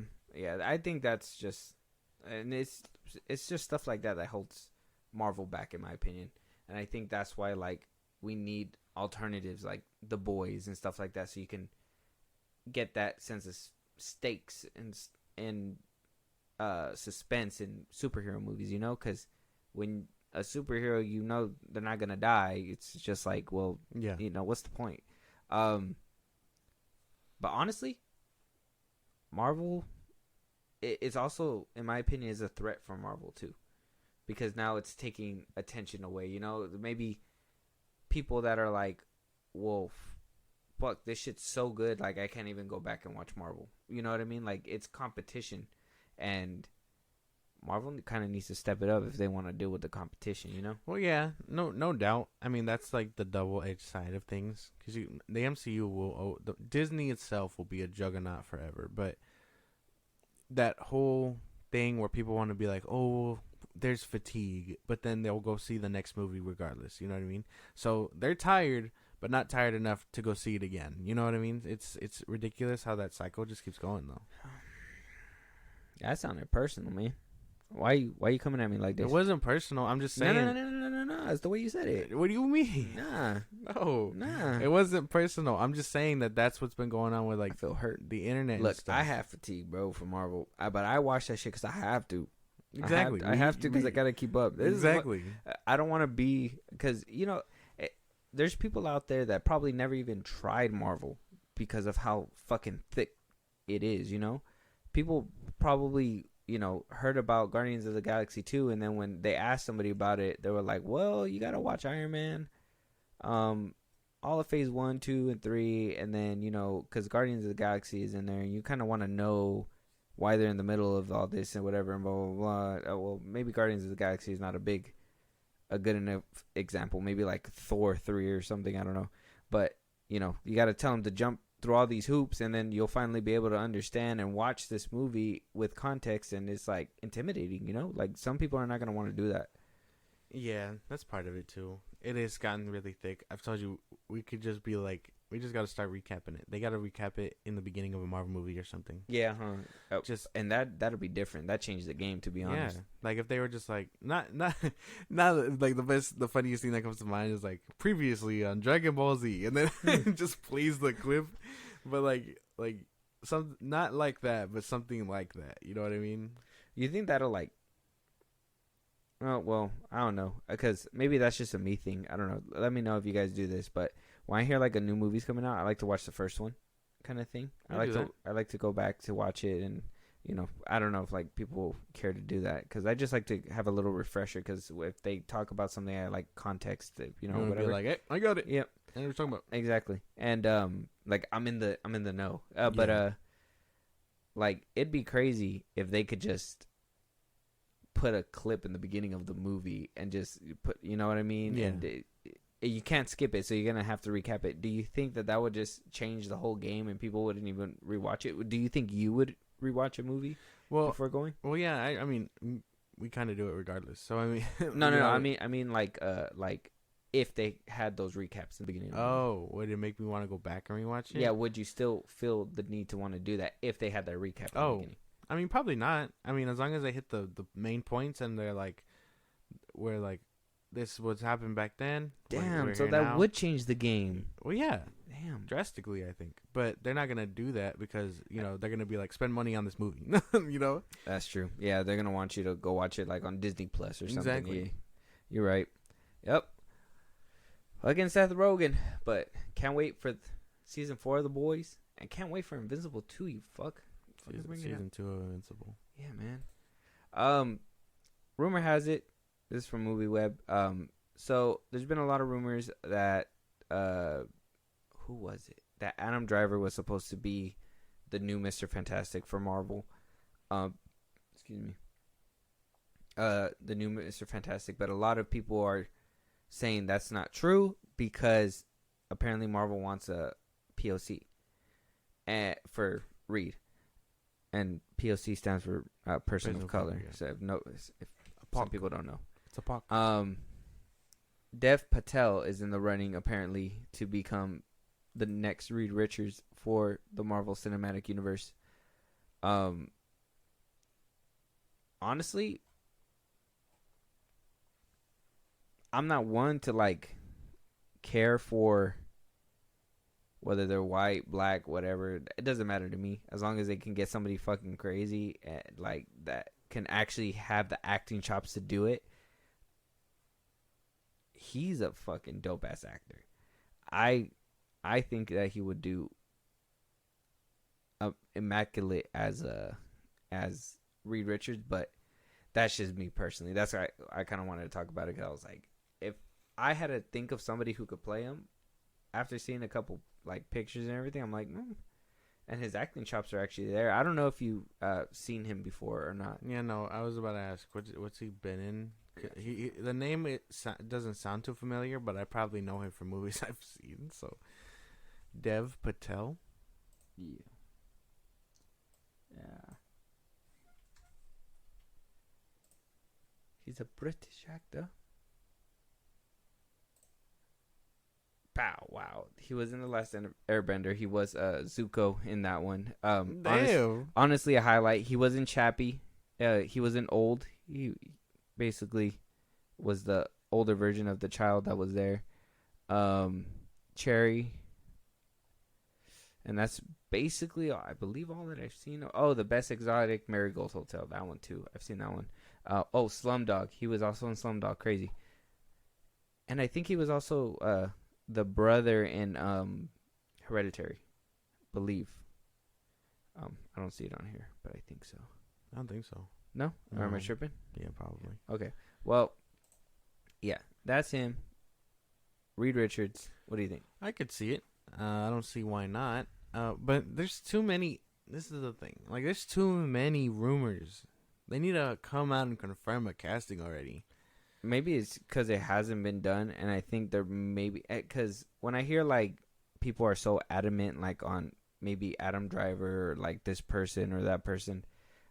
I think that's just, and it's just stuff like that holds Marvel back, in my opinion. And I think that's why, like, we need alternatives like The Boys and stuff like that, so you can get that sense of stakes and suspense in superhero movies, because when a superhero, they're not gonna die, it's just like, well, yeah, what's the point? But honestly, Marvel, it's also, in my opinion, is a threat for Marvel too, because now it's taking attention away. Maybe people that are like, well, fuck, this shit's so good, like, I can't even go back and watch Marvel. You know what I mean? Like, it's competition, and Marvel kind of needs to step it up if they want to deal with the competition, Well, yeah, no doubt. I mean, that's like the double-edged side of things, because the MCU Disney itself will be a juggernaut forever, but that whole thing where people want to be like, oh, there's fatigue, but then they'll go see the next movie regardless. You know what I mean? So they're tired, but not tired enough to go see it again. You know what I mean? It's ridiculous how that cycle just keeps going though. That sounded personal, man. Why you coming at me like this? It wasn't personal. I'm just saying. No. That's the way you said it. What do you mean? Nah. No. It wasn't personal. I'm just saying that's what's been going on with like I feel hurt. The internet. Look, and stuff. I have fatigue, bro, for Marvel. But I watch that shit because I have to. Exactly. I have to because I gotta keep up. Exactly. I don't want to be because there's people out there that probably never even tried Marvel because of how fucking thick it is. You know, people probably heard about Guardians of the Galaxy 2, and then when they asked somebody about it, they were like, "Well, you gotta watch Iron Man, all of Phase 1, 2, and 3, and then because Guardians of the Galaxy is in there, and you kind of want to know." Why they're in the middle of all this and whatever and blah blah blah. Well, maybe Guardians of the Galaxy is not a good enough example. Maybe like Thor 3 or something. I don't know. But you got to tell them to jump through all these hoops, and then you'll finally be able to understand and watch this movie with context. And it's like intimidating. Like some people are not gonna want to do that. Yeah, that's part of it too. It has gotten really thick. I've told you we could just be like. We just got to start recapping it. They got to recap it in the beginning of a Marvel movie or something. Yeah, and that'll be different. That changed the game, to be honest. Yeah, like if they were just like not like the funniest thing that comes to mind is like previously on Dragon Ball Z, and then just plays the clip, but like some not like that, but something like that. You know what I mean? You think that'll like? Oh well, I don't know, because maybe that's just a me thing. I don't know. Let me know if you guys do this, but. When I hear like a new movie's coming out, I like to watch the first one, kind of thing. I like to go back to watch it, and I don't know if like people care to do that because I just like to have a little refresher. Because if they talk about something, I like context, whatever. Be like, hey, I got it. Yep. And we're talking about exactly, and like I'm in the know, but like it'd be crazy if they could just put a clip in the beginning of the movie and just put, you know what I mean? Yeah. And you can't skip it, so you're gonna have to recap it. Do you think that would just change the whole game and people wouldn't even rewatch it? Do you think you would rewatch a movie before going? Well, yeah. I mean, we kind of do it regardless. So I mean, no. I mean, like if they had those recaps in the beginning. Would it make me want to go back and rewatch it? Yeah. Would you still feel the need to want to do that if they had that recap? In the beginning? I mean, probably not. I mean, as long as they hit the main points and they're like, where like. This was happened back then. Damn, so that would change the game. Well, yeah. Damn. Drastically, I think. But they're not going to do that because, they're going to be like, spend money on this movie. That's true. Yeah, they're going to want you to go watch it like on Disney Plus or something. Exactly. Yeah. You're right. Yep. Fucking Seth Rogen. But can't wait for season 4 of The Boys. And can't wait for Invincible 2, you fuck. Season 2 of Invincible. Yeah, man. Rumor has it. This is from MovieWeb. So there's been a lot of rumors that who was it? That Adam Driver was supposed to be the new Mr. Fantastic for Marvel. Excuse me. The new Mr. Fantastic, but a lot of people are saying that's not true because apparently Marvel wants a POC for Reed, and POC stands for person of color. Yeah. So if some people don't know. It's a POC. Dev Patel is in the running apparently to become the next Reed Richards for the Marvel Cinematic Universe. Honestly, I'm not one to like care for whether they're white, black, whatever. It doesn't matter to me as long as they can get somebody fucking crazy and like that can actually have the acting chops to do it. He's a fucking dope ass actor. I think that he would do immaculate as Reed Richards, but that's just me personally. That's why I kind of wanted to talk about it because I was like, if I had to think of somebody who could play him after seeing a couple like pictures and everything, I'm like, and his acting chops are actually there. I don't know if you seen him before or not. Yeah, no, I was about to ask what's he been in. The name doesn't sound too familiar, but I probably know him from movies I've seen. So, Dev Patel. Yeah. He's a British actor. Pow! Wow, he was in the last Airbender. He was Zuko in that one. Honestly, a highlight. He wasn't Chappie. He wasn't old. He basically was the older version of the child that was there. Cherry, and that's basically, I believe, all that I've seen. Oh, the Best Exotic Marigold Hotel. That one too. I've seen that one. Slumdog. He was also in Slumdog. Crazy. And I think he was also the brother in Hereditary, believe. I don't see it on here, but I think so. I don't think so. No? Or am I tripping? Yeah, probably. Okay. Well, yeah, that's him. Reed Richards. What do you think? I could see it. I don't see why not. But there's too many. This is the thing. Like, there's too many rumors. They need to come out and confirm a casting already. Maybe it's because it hasn't been done, and I think there maybe because when I hear like people are so adamant like on maybe Adam Driver or like this person or that person,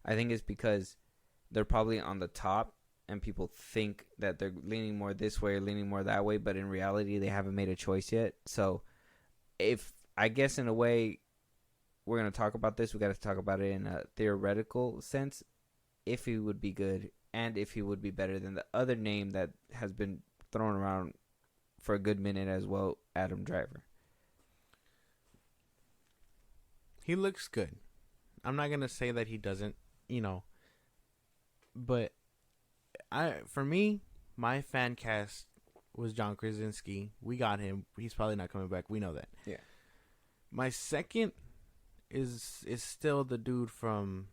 I think it's because they're probably on the top and people think that they're leaning more this way or leaning more that way, but in reality they haven't made a choice yet. So if I guess in a way we're gonna talk about this, we got to talk about it in a theoretical sense, if he would be good. And if he would be better than the other name that has been thrown around for a good minute as well, Adam Driver. He looks good. I'm not going to say that he doesn't, But for me, my fan cast was John Krasinski. We got him. He's probably not coming back. We know that. Yeah. My second is still the dude from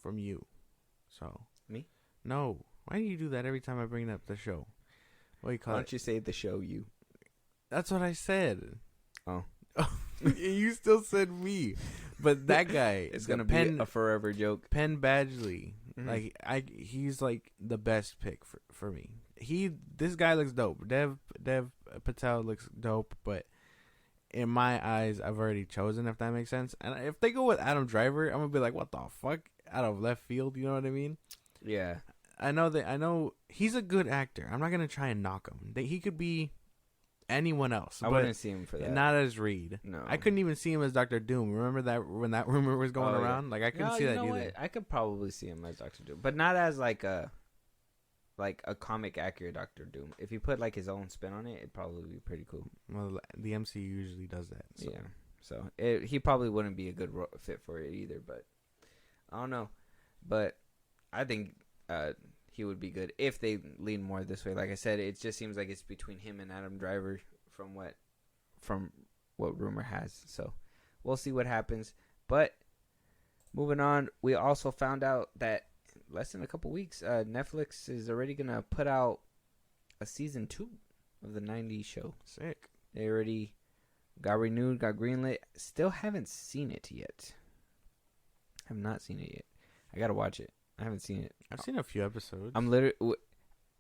You. So me? No. Why do you do that every time I bring up the show? What do you call it? Why don't you say the show You? That's what I said. Oh. You still said me. But that guy it's gonna be a forever joke. Penn Badgley. Mm-hmm. He's like the best pick for me. This guy looks dope. Dev Patel looks dope, but in my eyes I've already chosen, if that makes sense. And if they go with Adam Driver, I'm gonna be like, what the fuck? Out of left field, you know what I mean? Yeah. I know he's a good actor. I'm not gonna try and knock him. He could be anyone else. I wouldn't see him for that. Not as Reed. No. I couldn't even see him as Dr. Doom. Remember that when that rumor was going around? Yeah. Like I couldn't see that either. What? I could probably see him as Dr. Doom, but not as like a comic accurate Dr. Doom. If he put like his own spin on it, it'd probably be pretty cool. Well, the MCU usually does that. So. Yeah. So he probably wouldn't be a good fit for it either, but I don't know. But I think he would be good if they lean more this way. Like I said, it just seems like it's between him and Adam Driver from what rumor has. So we'll see what happens. But moving on, we also found out that less than a couple weeks, Netflix is already gonna put out a season 2 of the 90s show. Sick. They already got renewed, got greenlit. Still haven't seen it yet. Have not seen it yet. I gotta watch it. I haven't seen it. I've seen a few episodes. I'm literally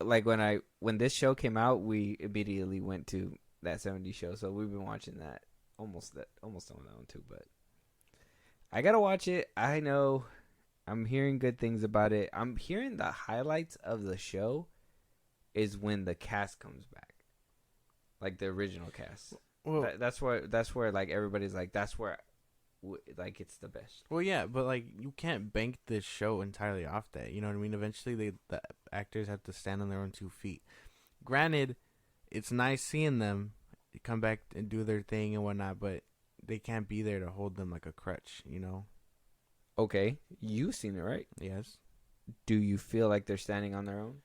like when this show came out, we immediately went to that 70s show. So we've been watching that almost some of that one too. But I gotta watch it. I know I'm hearing good things about it. I'm hearing the highlights of the show is when the cast comes back, like the original cast. Well, that's where like everybody's like that's where. Like it's the best. Well, yeah, but like you can't bank this show entirely off that. You know what I mean? Eventually, the actors have to stand on their own 2 feet. Granted, it's nice seeing them come back and do their thing and whatnot, but they can't be there to hold them like a crutch. You know? Okay, you've seen it, right? Yes. Do you feel like they're standing on their own?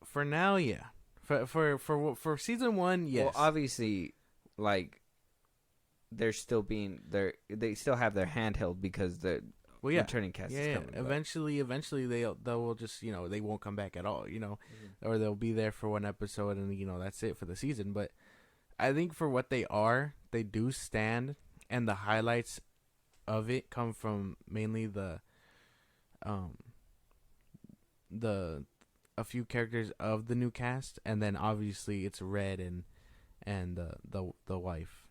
For now, yeah. For season 1, yes. Well, obviously, like they're still being they still have their hand held because the returning cast is coming. Eventually they will just they won't come back at all. Or they'll be there for one episode and that's it for the season. But I think for what they are, they do stand, and the highlights of it come from mainly a few characters of the new cast, and then obviously it's Red and the wife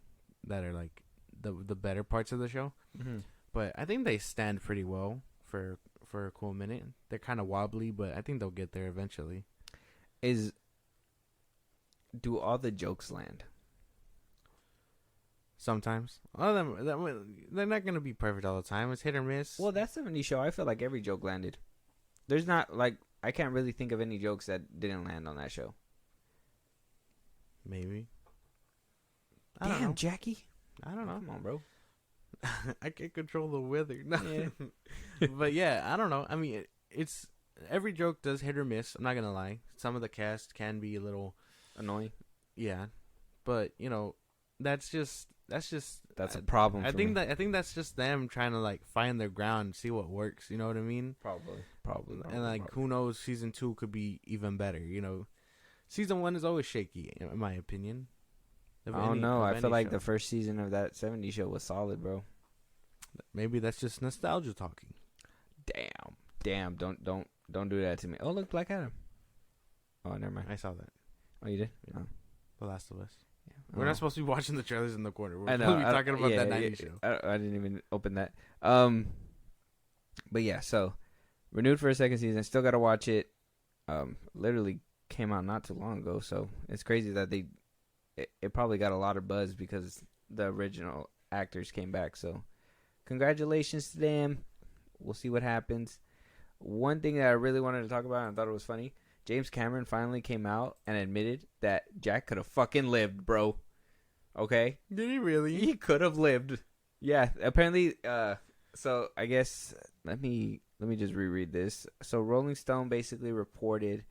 that are like the better parts of the show. Mm-hmm. but I think they stand pretty well for a cool minute. They're kind of wobbly, but I think they'll get there eventually. Do all the jokes land? Sometimes. All of them, they're not going to be perfect all the time. It's hit or miss. Well, that 70s show, I feel like every joke landed. There's not, like, I can't really think of any jokes that didn't land on that show. Maybe. Damn, Jackie. I don't know. Come on, bro. I can't control the weather. No. Yeah. But yeah, I don't know. I mean, it's every joke does hit or miss. I'm not going to lie. Some of the cast can be a little Annoying. Yeah. But, that's a problem. I think that's just them trying to like find their ground, see what works. You know what I mean? Probably. And like, who knows? Season 2 could be even better. Season 1 is always shaky, in my opinion. I don't know. I feel like the first season of that 70s show was solid, bro. Maybe that's just nostalgia talking. Damn. Don't do that to me. Oh, look, Black Adam. Oh, never mind. I saw that. Oh, you did? Yeah. Oh. The Last of Us. Yeah. We're not supposed to be watching the trailers in the corner. We're I know. supposed to be talking about that 90s show. I didn't even open that. But yeah, so renewed for a second season. Still got to watch it. Literally came out not too long ago, so it's crazy that it probably got a lot of buzz because the original actors came back. So congratulations to them. We'll see what happens. One thing that I really wanted to talk about and I thought it was funny, James Cameron finally came out and admitted that Jack could have fucking lived, bro. Okay? Did he really? He could have lived. Yeah, apparently, so I guess, let me just reread this. So Rolling Stone basically reported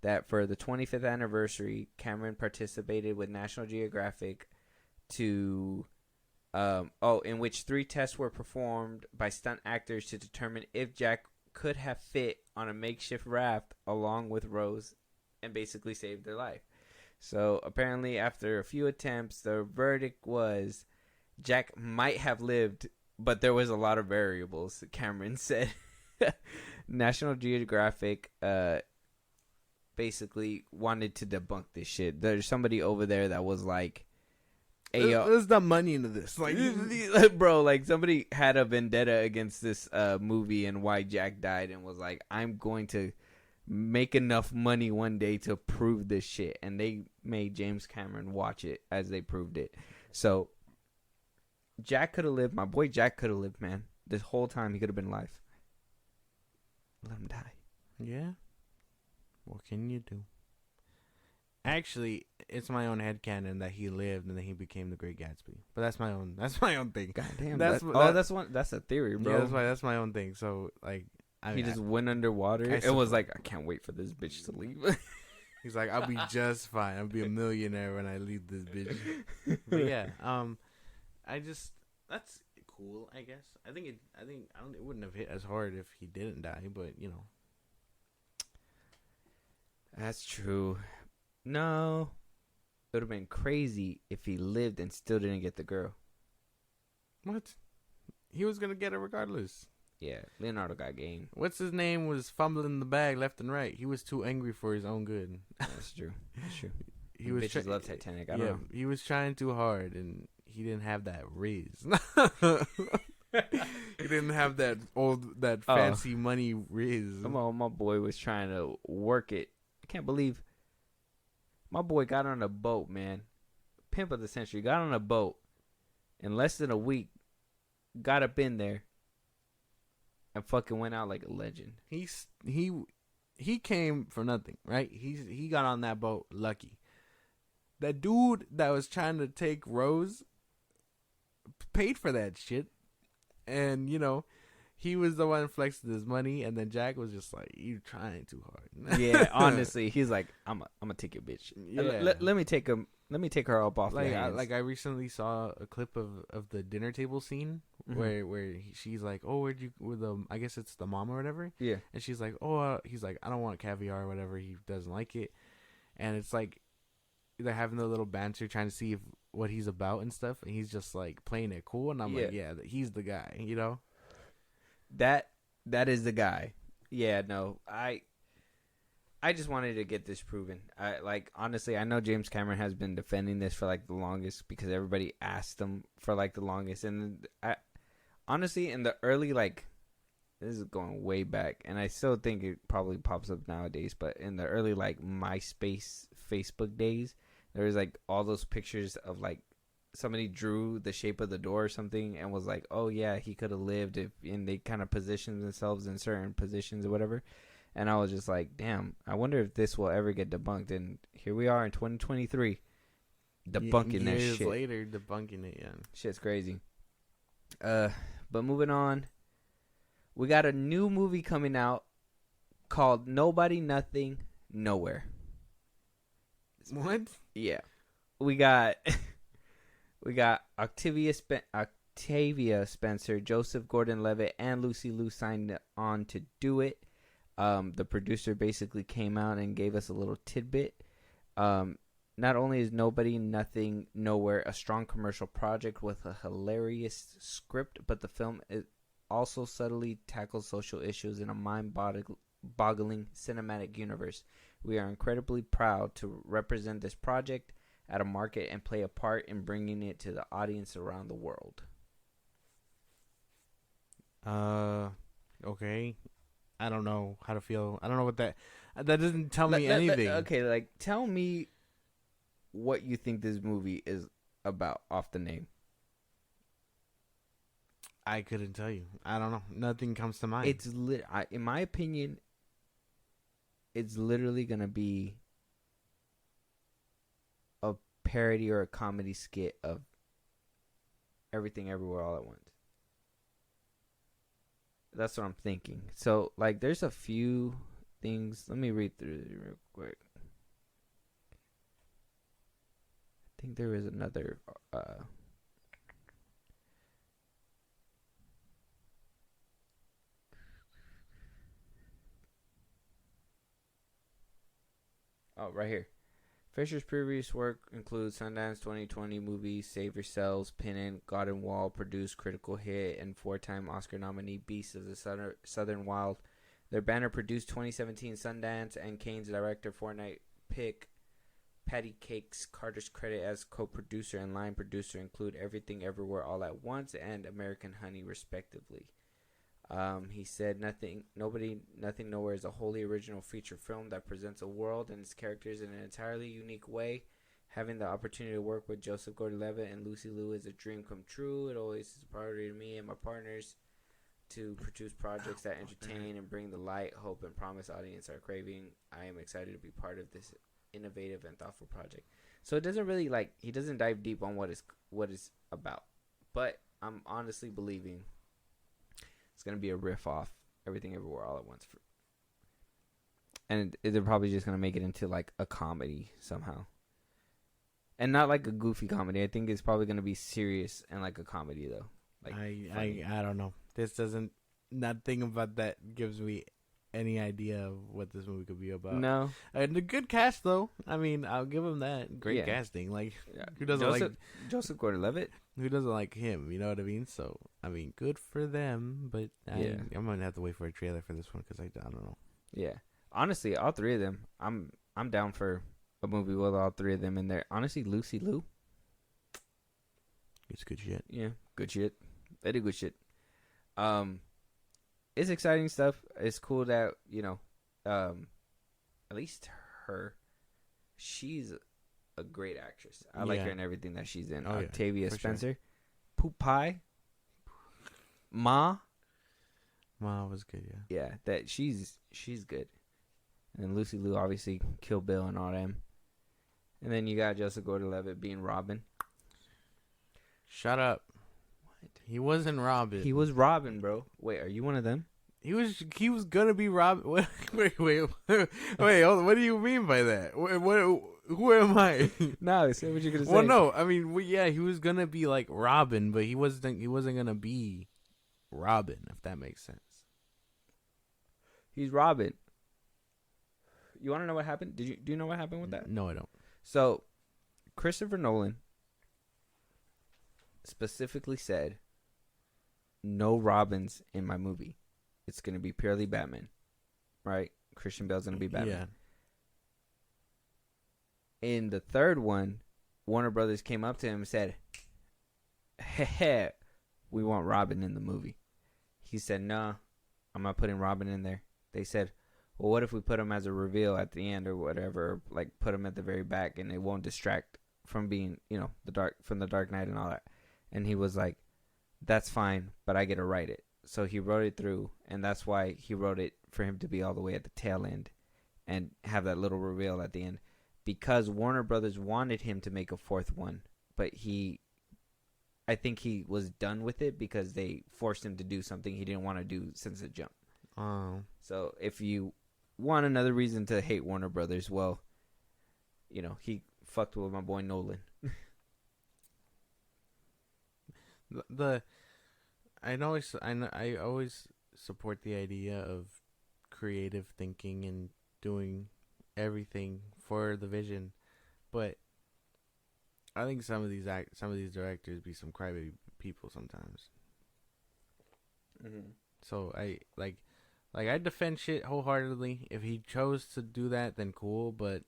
that for the 25th anniversary, Cameron participated with National Geographic in which 3 tests were performed by stunt actors to determine if Jack could have fit on a makeshift raft along with Rose and basically saved their life. So apparently after a few attempts, the verdict was Jack might have lived, but there was a lot of variables, Cameron said. National Geographic basically wanted to debunk this shit. There's somebody over there that was like, hey, yo, there's the money into this. Like, bro, like somebody had a vendetta against this movie and why Jack died and was like, I'm going to make enough money one day to prove this shit. And they made James Cameron watch it as they proved it. So Jack could have lived. My boy Jack could have lived, man. This whole time he could have been alive. Let him die. Yeah. What can you do? Actually, it's my own headcanon that he lived and then he became the Great Gatsby. But that's my own thing. God damn. That's a theory, bro. Yeah, that's my own thing. So like he just went underwater. It was like, I can't wait for this bitch to leave. He's like, I'll be just fine. I'll be a millionaire when I leave this bitch. But yeah, that's cool, I guess. It wouldn't have hit as hard if he didn't die, but That's true. No. It would have been crazy if he lived and still didn't get the girl. What? He was going to get her regardless. Yeah, Leonardo got game. What's his name was fumbling the bag left and right. He was too angry for his own good. That's true. He was bitches love Titanic. I don't know. He was trying too hard and he didn't have that riz. He didn't have that fancy money riz. Come on, my boy was trying to work it. I can't believe my boy got on a boat, man. Pimp of the century. Got on a boat in less than a week. Got up in there. And fucking went out like a legend. He came for nothing, right? He got on that boat lucky. That dude that was trying to take Rose paid for that shit. And, he was the one flexing his money. And then Jack was just like, you trying too hard. Yeah, honestly. He's like, I'm gonna take your bitch. Yeah. Let me take her up off like, your hands. I recently saw a clip of the dinner table scene. Mm-hmm. Where she's like, oh, I guess it's the mom or whatever. Yeah. And she's like, he's like, I don't want caviar or whatever. He doesn't like it. And it's like, they're having the little banter trying to see what he's about and stuff. And he's just like playing it cool. And I'm like, yeah, he's the guy, That is the guy. Yeah, no, I just wanted to get this proven. Honestly, I know James Cameron has been defending this for like the longest because everybody asked him for like the longest. And honestly, in the early like, this is going way back, and I still think it probably pops up nowadays. But in the early like MySpace, Facebook days, there was like all those pictures of like somebody drew the shape of the door or something, and was like, "Oh yeah, he could have lived if," and they kind of positioned themselves in certain positions or whatever. And I was just like, "Damn, I wonder if this will ever get debunked." And here we are in 2023, debunking that years shit. later, debunking it. Yeah, Shit's crazy. But moving on, we got a new movie coming out called Nobody, Nothing, Nowhere. What? Yeah, we got Octavia Spencer, Joseph Gordon-Levitt, and Lucy Liu signed on to do it. The producer basically came out and gave us a little tidbit. Not only is Nobody, Nothing, Nowhere a strong commercial project with a hilarious script, but the film also subtly tackles social issues in a mind-boggling cinematic universe. We are incredibly proud to represent this project at a market and play a part in bringing it to the audience around the world. Okay. I don't know how to feel. I don't know what that doesn't tell me anything. Okay, like tell me what you think this movie is about off the name. I couldn't tell you. I don't know. Nothing comes to mind. It's in my opinion, it's literally gonna be a parody or a comedy skit of Everything Everywhere All at Once. That's what I'm thinking. So, like, there's a few things. Let me read through it real quick. I think there is another. Oh, right here. Fisher's previous work includes Sundance 2020 movie Save Yourselves, Pennant, God and Wall, produced critical hit, and four-time Oscar nominee Beasts of the Southern Wild. Their banner produced 2017 Sundance, and Kane's director Fortnite pick Patty Cake's Carter's credit as co-producer and line producer include Everything Everywhere All at Once and American Honey, respectively. He said, Nothing, Nowhere is a wholly original feature film that presents a world and its characters in an entirely unique way. Having the opportunity to work with Joseph Gordon-Levitt and Lucy Liu is a dream come true. It always is a priority to me and my partners to produce projects that entertain and bring the light, hope, and promise audience are craving. I am excited to be part of this innovative and thoughtful project. So it doesn't really he doesn't dive deep on what is about, but I'm honestly believing it's gonna be a riff off Everything Everywhere All at Once, and they're probably just gonna make it into like a comedy somehow, and not like a goofy comedy. I think it's probably gonna be serious and like a comedy though. Like I don't know. This doesn't. Nothing about that gives me any idea of what this movie could be about. No, and a good cast though. I mean, I'll give him that. Great casting. Like, who doesn't Joseph Gordon-Levitt? Who doesn't like him? You know what I mean? So, I mean, good for them. But I'm gonna have to wait for a trailer for this one because I don't know. Yeah, honestly, all three of them. I'm down for a movie with all three of them in there. Honestly, Lucy Liu. It's good shit. Yeah, good shit. Very good shit. It's exciting stuff. It's cool that at least she's a great actress. I like her in everything that she's in. Octavia Spencer, sure. Poop Pie, Ma was good. Yeah, that she's good. And Lucy Liu, obviously, Kill Bill and all them. And then you got Joseph Gordon-Levitt being Robin. Shut up. What? He wasn't Robin. He was Robin, bro. Wait, are you one of them? He was gonna be Robin. Wait. Hold on. What do you mean by that? Who am I? No, say what you're gonna say. Well, no. I mean, he was gonna be like Robin, but he wasn't gonna be Robin. If that makes sense. He's Robin. You want to know what happened? Do you know what happened with that? No, I don't. So, Christopher Nolan specifically said, "No Robins in my movie. It's going to be purely Batman." Right? Christian Bale's going to be Batman. Yeah. In the third one, Warner Brothers came up to him and said, "Hey, we want Robin in the movie. He said, "No, I'm not putting Robin in there." They said, "Well, what if we put him as a reveal at the end or whatever? Like put him at the very back, and it won't distract from being, the Dark Knight and all that." And he was like, "That's fine, but I get to write it." So he wrote it through, and that's why he wrote it for him to be all the way at the tail end and have that little reveal at the end, because Warner Brothers wanted him to make a fourth one, but I think he was done with it because they forced him to do something he didn't want to do since the jump. Oh. So if you want another reason to hate Warner Brothers, well, he fucked with my boy Nolan. I always support the idea of creative thinking and doing everything for the vision, but I think some of these directors be some crybaby people sometimes. Mm-hmm. So I defend shit wholeheartedly. If he chose to do that, then cool. But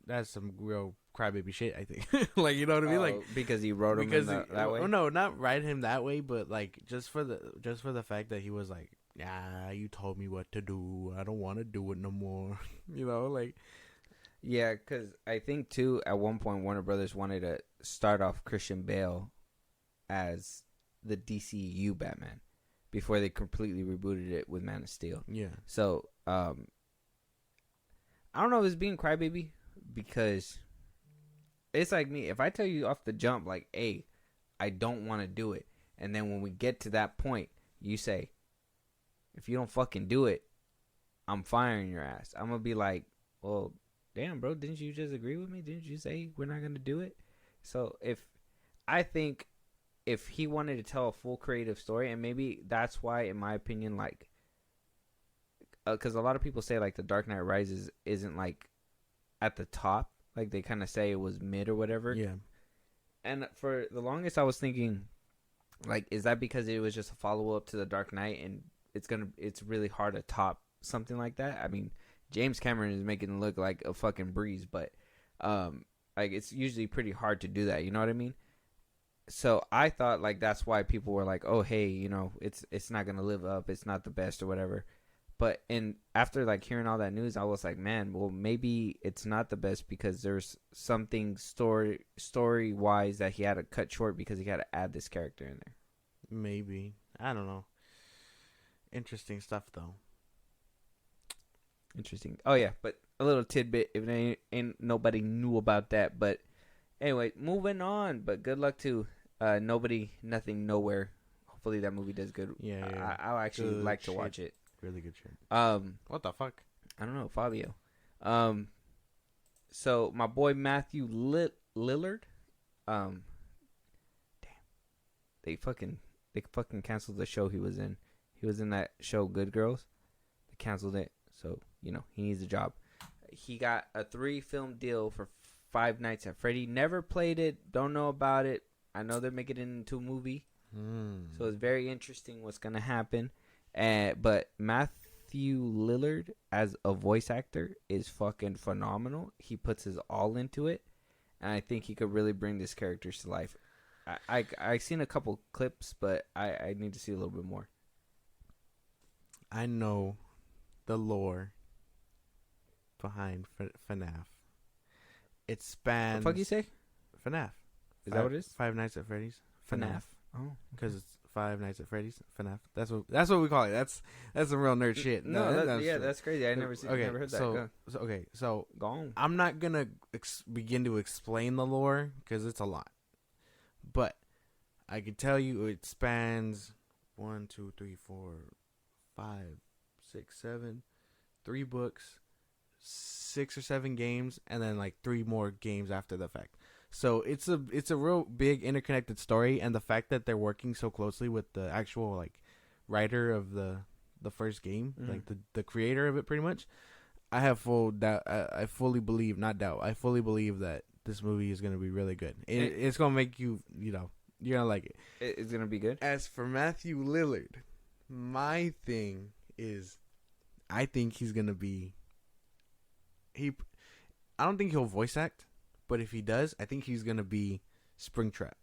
that's some real crybaby shit, I think. Like, you know what I mean? Like, because he wrote him that way. Oh no, not write him that way, but like just for the fact that he was like, "Yeah, you told me what to do. I don't want to do it no more." Like. Yeah, because I think, too, at one point, Warner Brothers wanted to start off Christian Bale as the DCU Batman before they completely rebooted it with Man of Steel. Yeah. So, I don't know if it's being crybaby, because it's like me. If I tell you off the jump, like, hey, I don't want to do it, and then when we get to that point, you say, if you don't fucking do it, I'm firing your ass. I'm going to be like, well, damn, bro, didn't you just agree with me? Didn't you say we're not going to do it? So I think if he wanted to tell a full creative story, and maybe that's why, in my opinion, like, because a lot of people say, like, The Dark Knight Rises isn't, like, at the top. Like, they kind of say it was mid or whatever. Yeah. And for the longest, I was thinking, like, is that because it was just a follow-up to The Dark Knight, and it's really hard to top something like that? I mean, James Cameron is making it look like a fucking breeze, but like, it's usually pretty hard to do that. You know what I mean? So I thought, like, that's why people were like, "Oh, hey, it's not gonna live up. It's not the best or whatever." But after, like, hearing all that news, I was like, man, well, maybe it's not the best because there's something story wise that he had to cut short because he had to add this character in there. Maybe, I don't know. Interesting stuff, though. Interesting. Oh yeah, but a little tidbit if ain't nobody knew about that. But anyway, moving on. But good luck to Nobody, Nothing, Nowhere. Hopefully that movie does good. Yeah. I'll actually good like to shit. watch it. Really good shit. What the fuck? I don't know, Fabio. So my boy Matthew Lillard. Damn. They fucking canceled the show he was in. He was in that show Good Girls. They canceled it. So, he needs a job. He got a 3-film deal for Five Nights at Freddy. Never played it. Don't know about it. I know they're making it into a movie. So it's very interesting what's going to happen. But Matthew Lillard as a voice actor is fucking phenomenal. He puts his all into it. And I think he could really bring this character to life. I seen a couple clips, but I need to see a little bit more. I know the lore behind FNAF. It spans. What the fuck you say? FNAF. Is that what it is? Five Nights at Freddy's. FNAF. Oh, because it's Five Nights at Freddy's. FNAF. That's what we call it. That's some real nerd shit. That's crazy. I never heard that. So go on. I'm not gonna begin to explain the lore because it's a lot, but I can tell you it spans 1, 2, 3, 4, 5, 6, 7, 3 books, 6 or 7 games, and then like 3 more games after the fact. So it's a real big interconnected story, and the fact that they're working so closely with the actual like writer of the first game, like the creator of it, pretty much. I have full doubt. I fully believe, not doubt. I fully believe that this movie is gonna be really good. It's gonna make you're gonna like it. It's gonna be good. As for Matthew Lillard, my thing is, I think he's gonna be. I don't think he'll voice act, but if he does, I think he's gonna be Springtrap.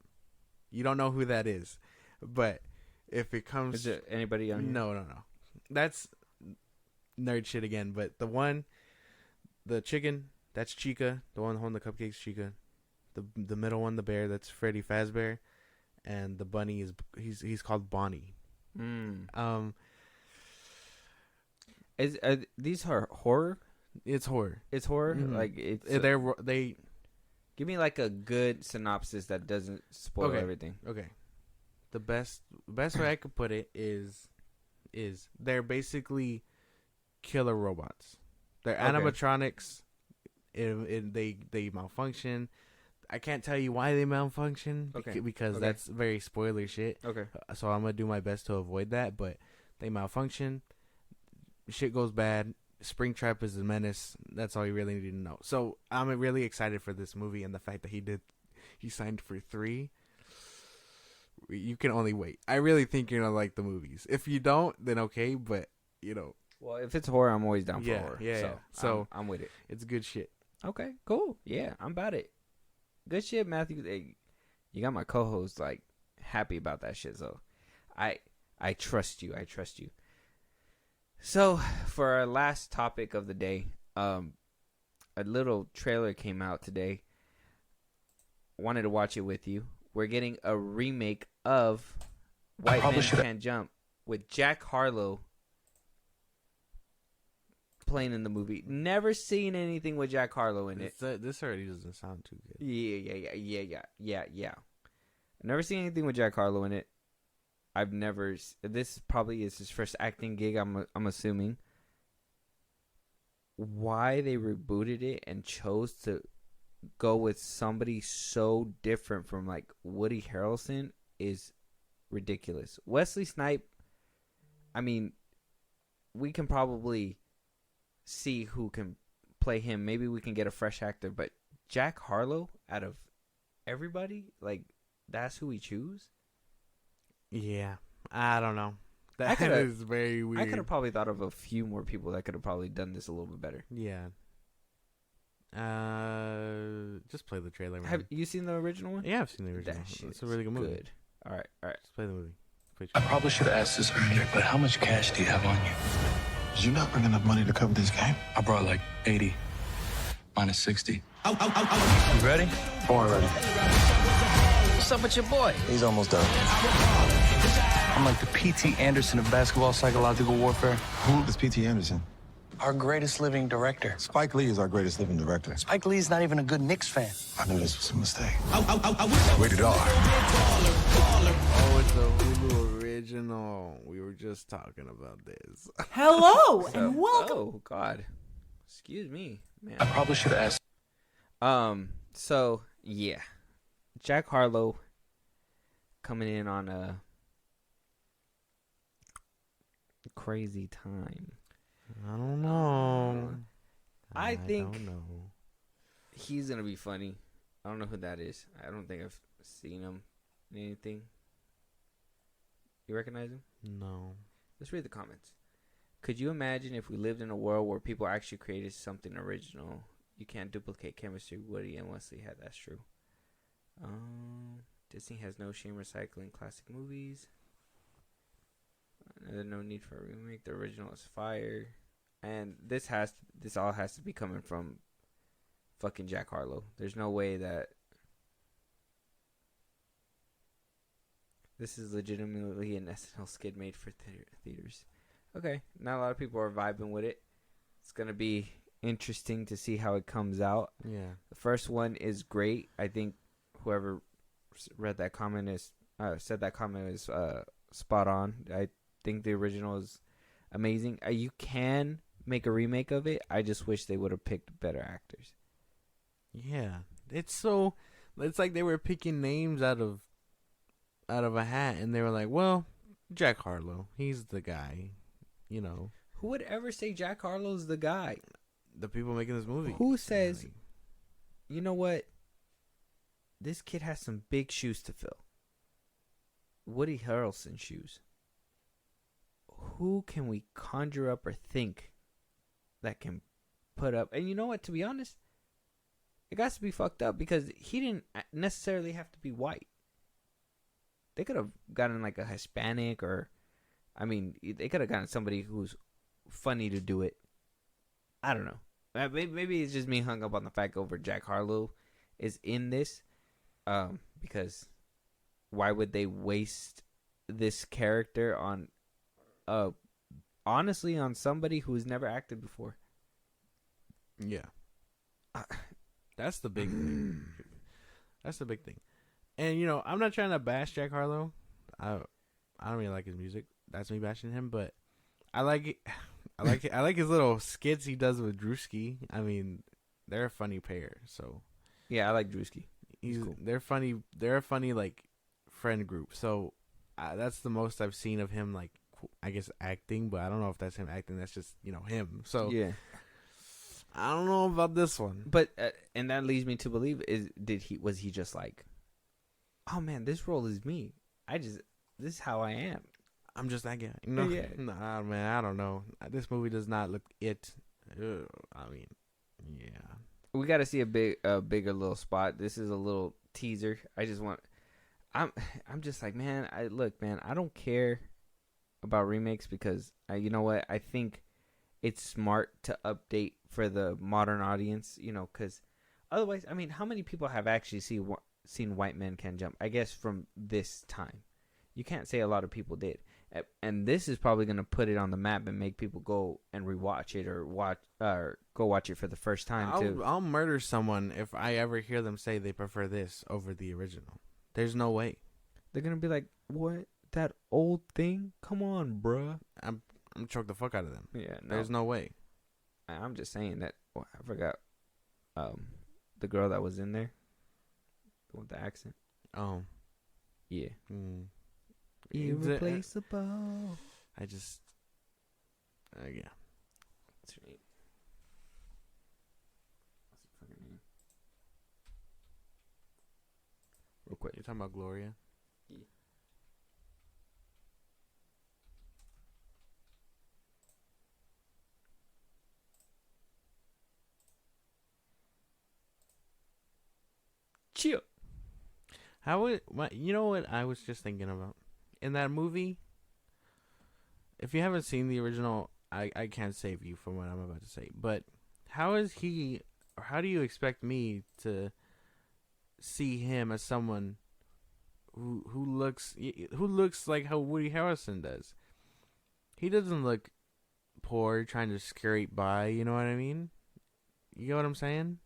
You don't know who that is. But if it comes... Is it anybody young? No. That's nerd shit again. But the chicken, that's Chica. The one holding the cupcakes, Chica. The middle one, the bear, that's Freddy Fazbear. And the bunny he's called Bonnie. These are horror? It's horror. It's horror? Mm-hmm. Like it's they give me like a good synopsis that doesn't spoil everything. Okay. The best way I could put it is they're basically killer robots. They're animatronics. They malfunction. I can't tell you why they malfunction because that's very spoiler shit. Okay. So I'm gonna do my best to avoid that, but they malfunction. Shit goes bad. Springtrap is a menace. That's all you really need to know. So I'm really excited for this movie and the fact that he signed for 3. You can only wait. I really think you're gonna like the movies. If you don't, then okay, but you know. Well, if it's horror, I'm always down for horror. Yeah. So I'm with it. It's good shit. Okay, cool. Yeah, I'm about it. Good shit, Matthew. Hey, you got my co-host like happy about that shit. So I trust you. I trust you. So for our last topic of the day, a little trailer came out today. Wanted to watch it with you. We're getting a remake of White Men Can't Jump with Jack Harlow playing in the movie. Never seen anything with Jack Harlow in it. This already doesn't sound too good. Yeah. Never seen anything with Jack Harlow in it. This probably is his first acting gig, I'm assuming. Why they rebooted it and chose to go with somebody so different from like Woody Harrelson is ridiculous. Wesley Snipes, I mean, we can probably see who can play him. Maybe we can get a fresh actor, but Jack Harlow, out of everybody, like that's who we choose. Yeah, I don't know. That is very weird. I could have probably thought of a few more people that could have probably done this a little bit better. Yeah. Just play the trailer, man. Have you seen the original one? Yeah, I've seen the original. It's a really good movie. Good. All right. Just play the movie. I probably should have asked this earlier, but how much cash do you have on you? Did you not bring enough money to cover this game? I brought like 80 minus 60. You ready? Born ready. What's up with your boy? He's almost done. I'm like the P.T. Anderson of basketball psychological warfare. Who is P.T. Anderson? Our greatest living director. Spike Lee is our greatest living director. Spike Lee's not even a good Knicks fan. I knew this was a mistake. Rated R. Oh, it's a Hulu original. We were just talking about this. Hello and welcome. Oh God, excuse me, man. I probably should have asked. So yeah, Jack Harlow coming in on a crazy time. I don't know. I think don't know. he's gonna be funny. I don't know who that is. I don't think I've seen him in anything. You recognize him? No. Let's read the comments. Could you imagine if we lived in a world where people actually created something original? You can't duplicate chemistry Woody and Wesley had. That's true. Disney has no shame recycling classic movies. There's no need for a remake. The original is fire. And this all has to be coming from fucking Jack Harlow. There's no way that this is legitimately an SNL skit made for theaters. Okay, not a lot of people are vibing with it. It's gonna be interesting to see how it comes out. Yeah. The first one is great. I think whoever read that comment said that comment is spot on. I think the original is amazing. You can make a remake of it. I just wish they would have picked better actors. Yeah. It's like they were picking names out of a hat, and they were like, well, Jack Harlow, he's the guy, you know. Who would ever say Jack Harlow's the guy? The people making this movie. Who says, you know what? This kid has some big shoes to fill. Woody Harrelson shoes. Who can we conjure up or think that can put up? And you know what? To be honest, it got to be fucked up because he didn't necessarily have to be white. they could have gotten like a Hispanic, or I mean, they could have gotten somebody who's funny to do it. I don't know. Maybe it's just me hung up on the fact over Jack Harlow is in this, because why would they waste this character on, honestly, on somebody who's never acted before? Yeah. That's the big thing. That's the big thing. And, you know, I'm not trying to bash Jack Harlow. I don't really like his music. That's me bashing him, but I like it. I like his little skits he does with Drewski. I mean, they're a funny pair. So Yeah, I like Drewski. he's cool. they're funny. They're a funny like friend group. So that's the most I've seen of him. Like, I guess acting, but I don't know if that's him acting. That's just, you know, him. So Yeah. I don't know about this one. But and that leads me to believe was he just like, oh man, this role is me. This is how I am. I'm just that guy. No, Yeah. Nah, man, I don't know. This movie does not look it. Ugh, I mean, yeah. We got to see a bigger little spot. This is a little teaser. I'm just like, man, I don't care about remakes because you know what? I think it's smart to update for the modern audience, you know, because otherwise, I mean, how many people have actually seen White Men Can't Jump? I guess from this time, you can't say a lot of people did. And this is probably going to put it on the map and make people go and rewatch it or go watch it for the first time too. I'll murder someone if I ever hear them say they prefer this over the original. There's no way. They're going to be like, what? That old thing? Come on, bruh. I'm choke the fuck out of them. Yeah, no. There's no way. I'm just saying that. I forgot the girl that was in there. The one with the accent. Oh. Yeah. Irreplaceable. I just... yeah. What's her name? What's her fucking name? Real quick. You're talking about Gloria? Yeah. Chill. You know what I was just thinking about? In that movie, if you haven't seen the original, I can't save you from what I'm about to say. But how do you expect me to see him as someone who looks like how Woody Harrelson does? He doesn't look poor, trying to scrape by. You know what I mean? You know what I'm saying?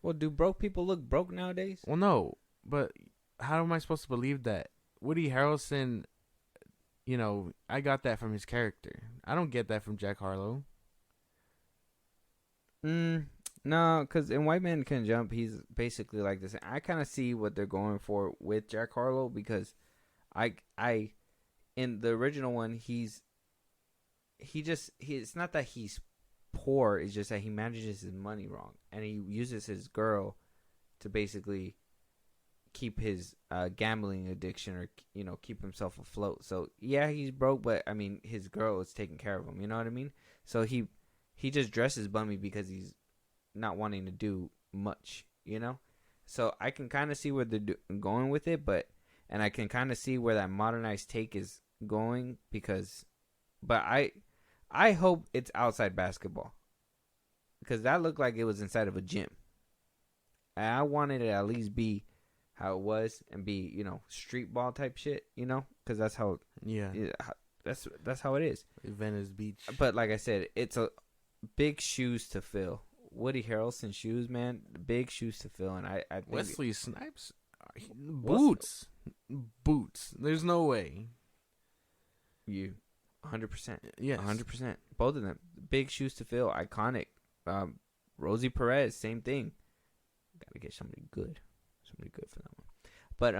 Well, do broke people look broke nowadays? Well, no, but how am I supposed to believe that? Woody Harrelson, you know, I got that from his character. I don't get that from Jack Harlow. No, because in White Man Can Jump, he's basically like this. I kind of see what they're going for with Jack Harlow because in the original one, it's not that he's poor, it's just that he manages his money wrong. And he uses his girl to basically keep his gambling addiction or, you know, keep himself afloat. So, yeah, he's broke, but, I mean, his girl is taking care of him. You know what I mean? So he just dresses bummy because he's not wanting to do much, you know? So I can kind of see where they're going with it, and I can kind of see where that modernized take is going but I hope it's outside basketball because that looked like it was inside of a gym. And I wanted it to at least be how it was and be, you know, street ball type shit, you know, because that's how. Yeah. That's how it is. Venice Beach. But like I said, it's a big shoes to fill. Woody Harrelson shoes, man, big shoes to fill, and I think Wesley Snipes, boots. There's no way. 100%. Yes, 100%. Both of them, big shoes to fill, iconic. Rosie Perez, same thing. Gotta get somebody good for that one. But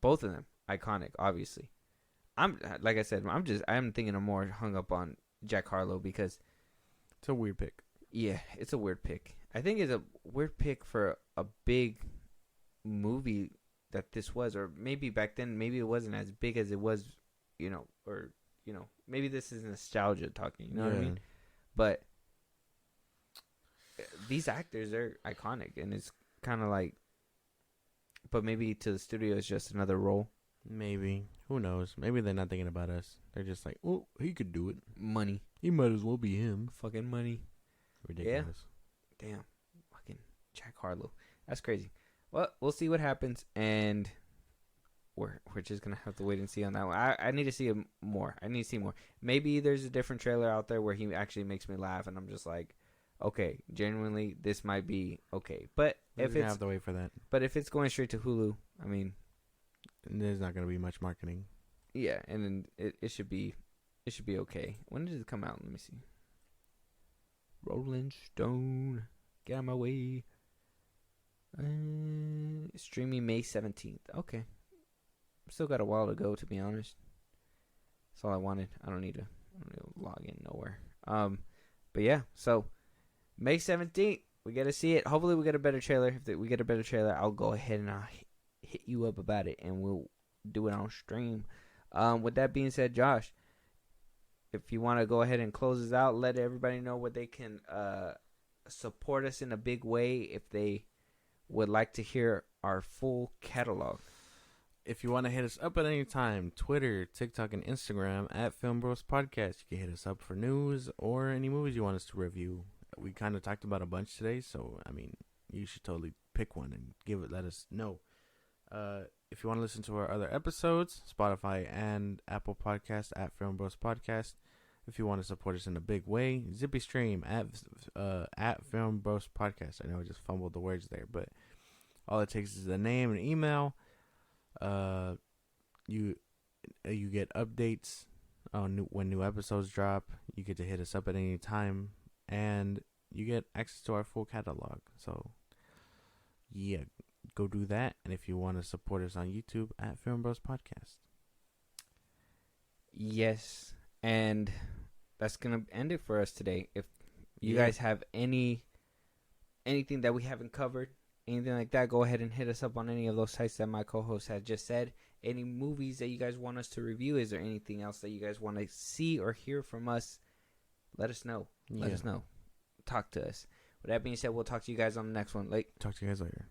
both of them iconic, obviously. Like I said, I'm thinking I'm more hung up on Jack Harlow because it's a weird pick. Yeah, it's a weird pick. I think it's a weird pick for a big movie that this was, or maybe back then, maybe it wasn't as big as it was, you know, or, you know, maybe this is nostalgia talking, you know what I mean? But these actors are iconic, and it's kind of like, but maybe to the studio, it's just another role. Maybe. Who knows? Maybe they're not thinking about us. They're just like, oh, he could do it. Money. He might as well be him. Fucking money. Ridiculous. Yeah. Damn. Fucking Jack Harlow. That's crazy. Well, we'll see what happens, and we're just gonna have to wait and see on that one. I need to see him more. I need to see more. Maybe there's a different trailer out there where he actually makes me laugh, and I'm just like, okay, genuinely, this might be okay. But if it's have to wait for that. But if it's going straight to Hulu, I mean, there's not gonna be much marketing. Yeah, and then it should be okay. When did it come out? Let me see. Rolling Stone, get out of my way. Streaming May 17th. Okay. Still got a while to go, to be honest. That's all I wanted. I don't need to log in nowhere. But yeah, so May 17th, we get to see it. Hopefully we get a better trailer. If we get a better trailer, I'll go ahead and I'll hit you up about it, and we'll do it on stream. With that being said, Josh, if you want to go ahead and close us out, let everybody know where they can support us in a big way if they would like to hear our full catalog. If you want to hit us up at any time, Twitter, TikTok, and Instagram at FilmBros Podcast. You can hit us up for news or any movies you want us to review. We kind of talked about a bunch today, so I mean, you should totally pick one and let us know. If you want to listen to our other episodes, Spotify and Apple Podcast at FilmBros Podcast. If you want to support us in a big way, Zippy Stream at FilmBros Podcast. I know I just fumbled the words there, but all it takes is a name and email. You get updates on when new episodes drop. You get to hit us up at any time, and you get access to our full catalog. So, yeah, go do that. And if you want to support us on YouTube at FilmBros Podcast. Yes, and that's gonna end it for us today. If you guys have anything that we haven't covered, anything like that, go ahead and hit us up on any of those sites that my co-host had just said. Any movies that you guys want us to review? Is there anything else that you guys want to see or hear from us? Let us know. Let us know. Talk to us. With that being said, we'll talk to you guys on the next one. Talk to you guys later.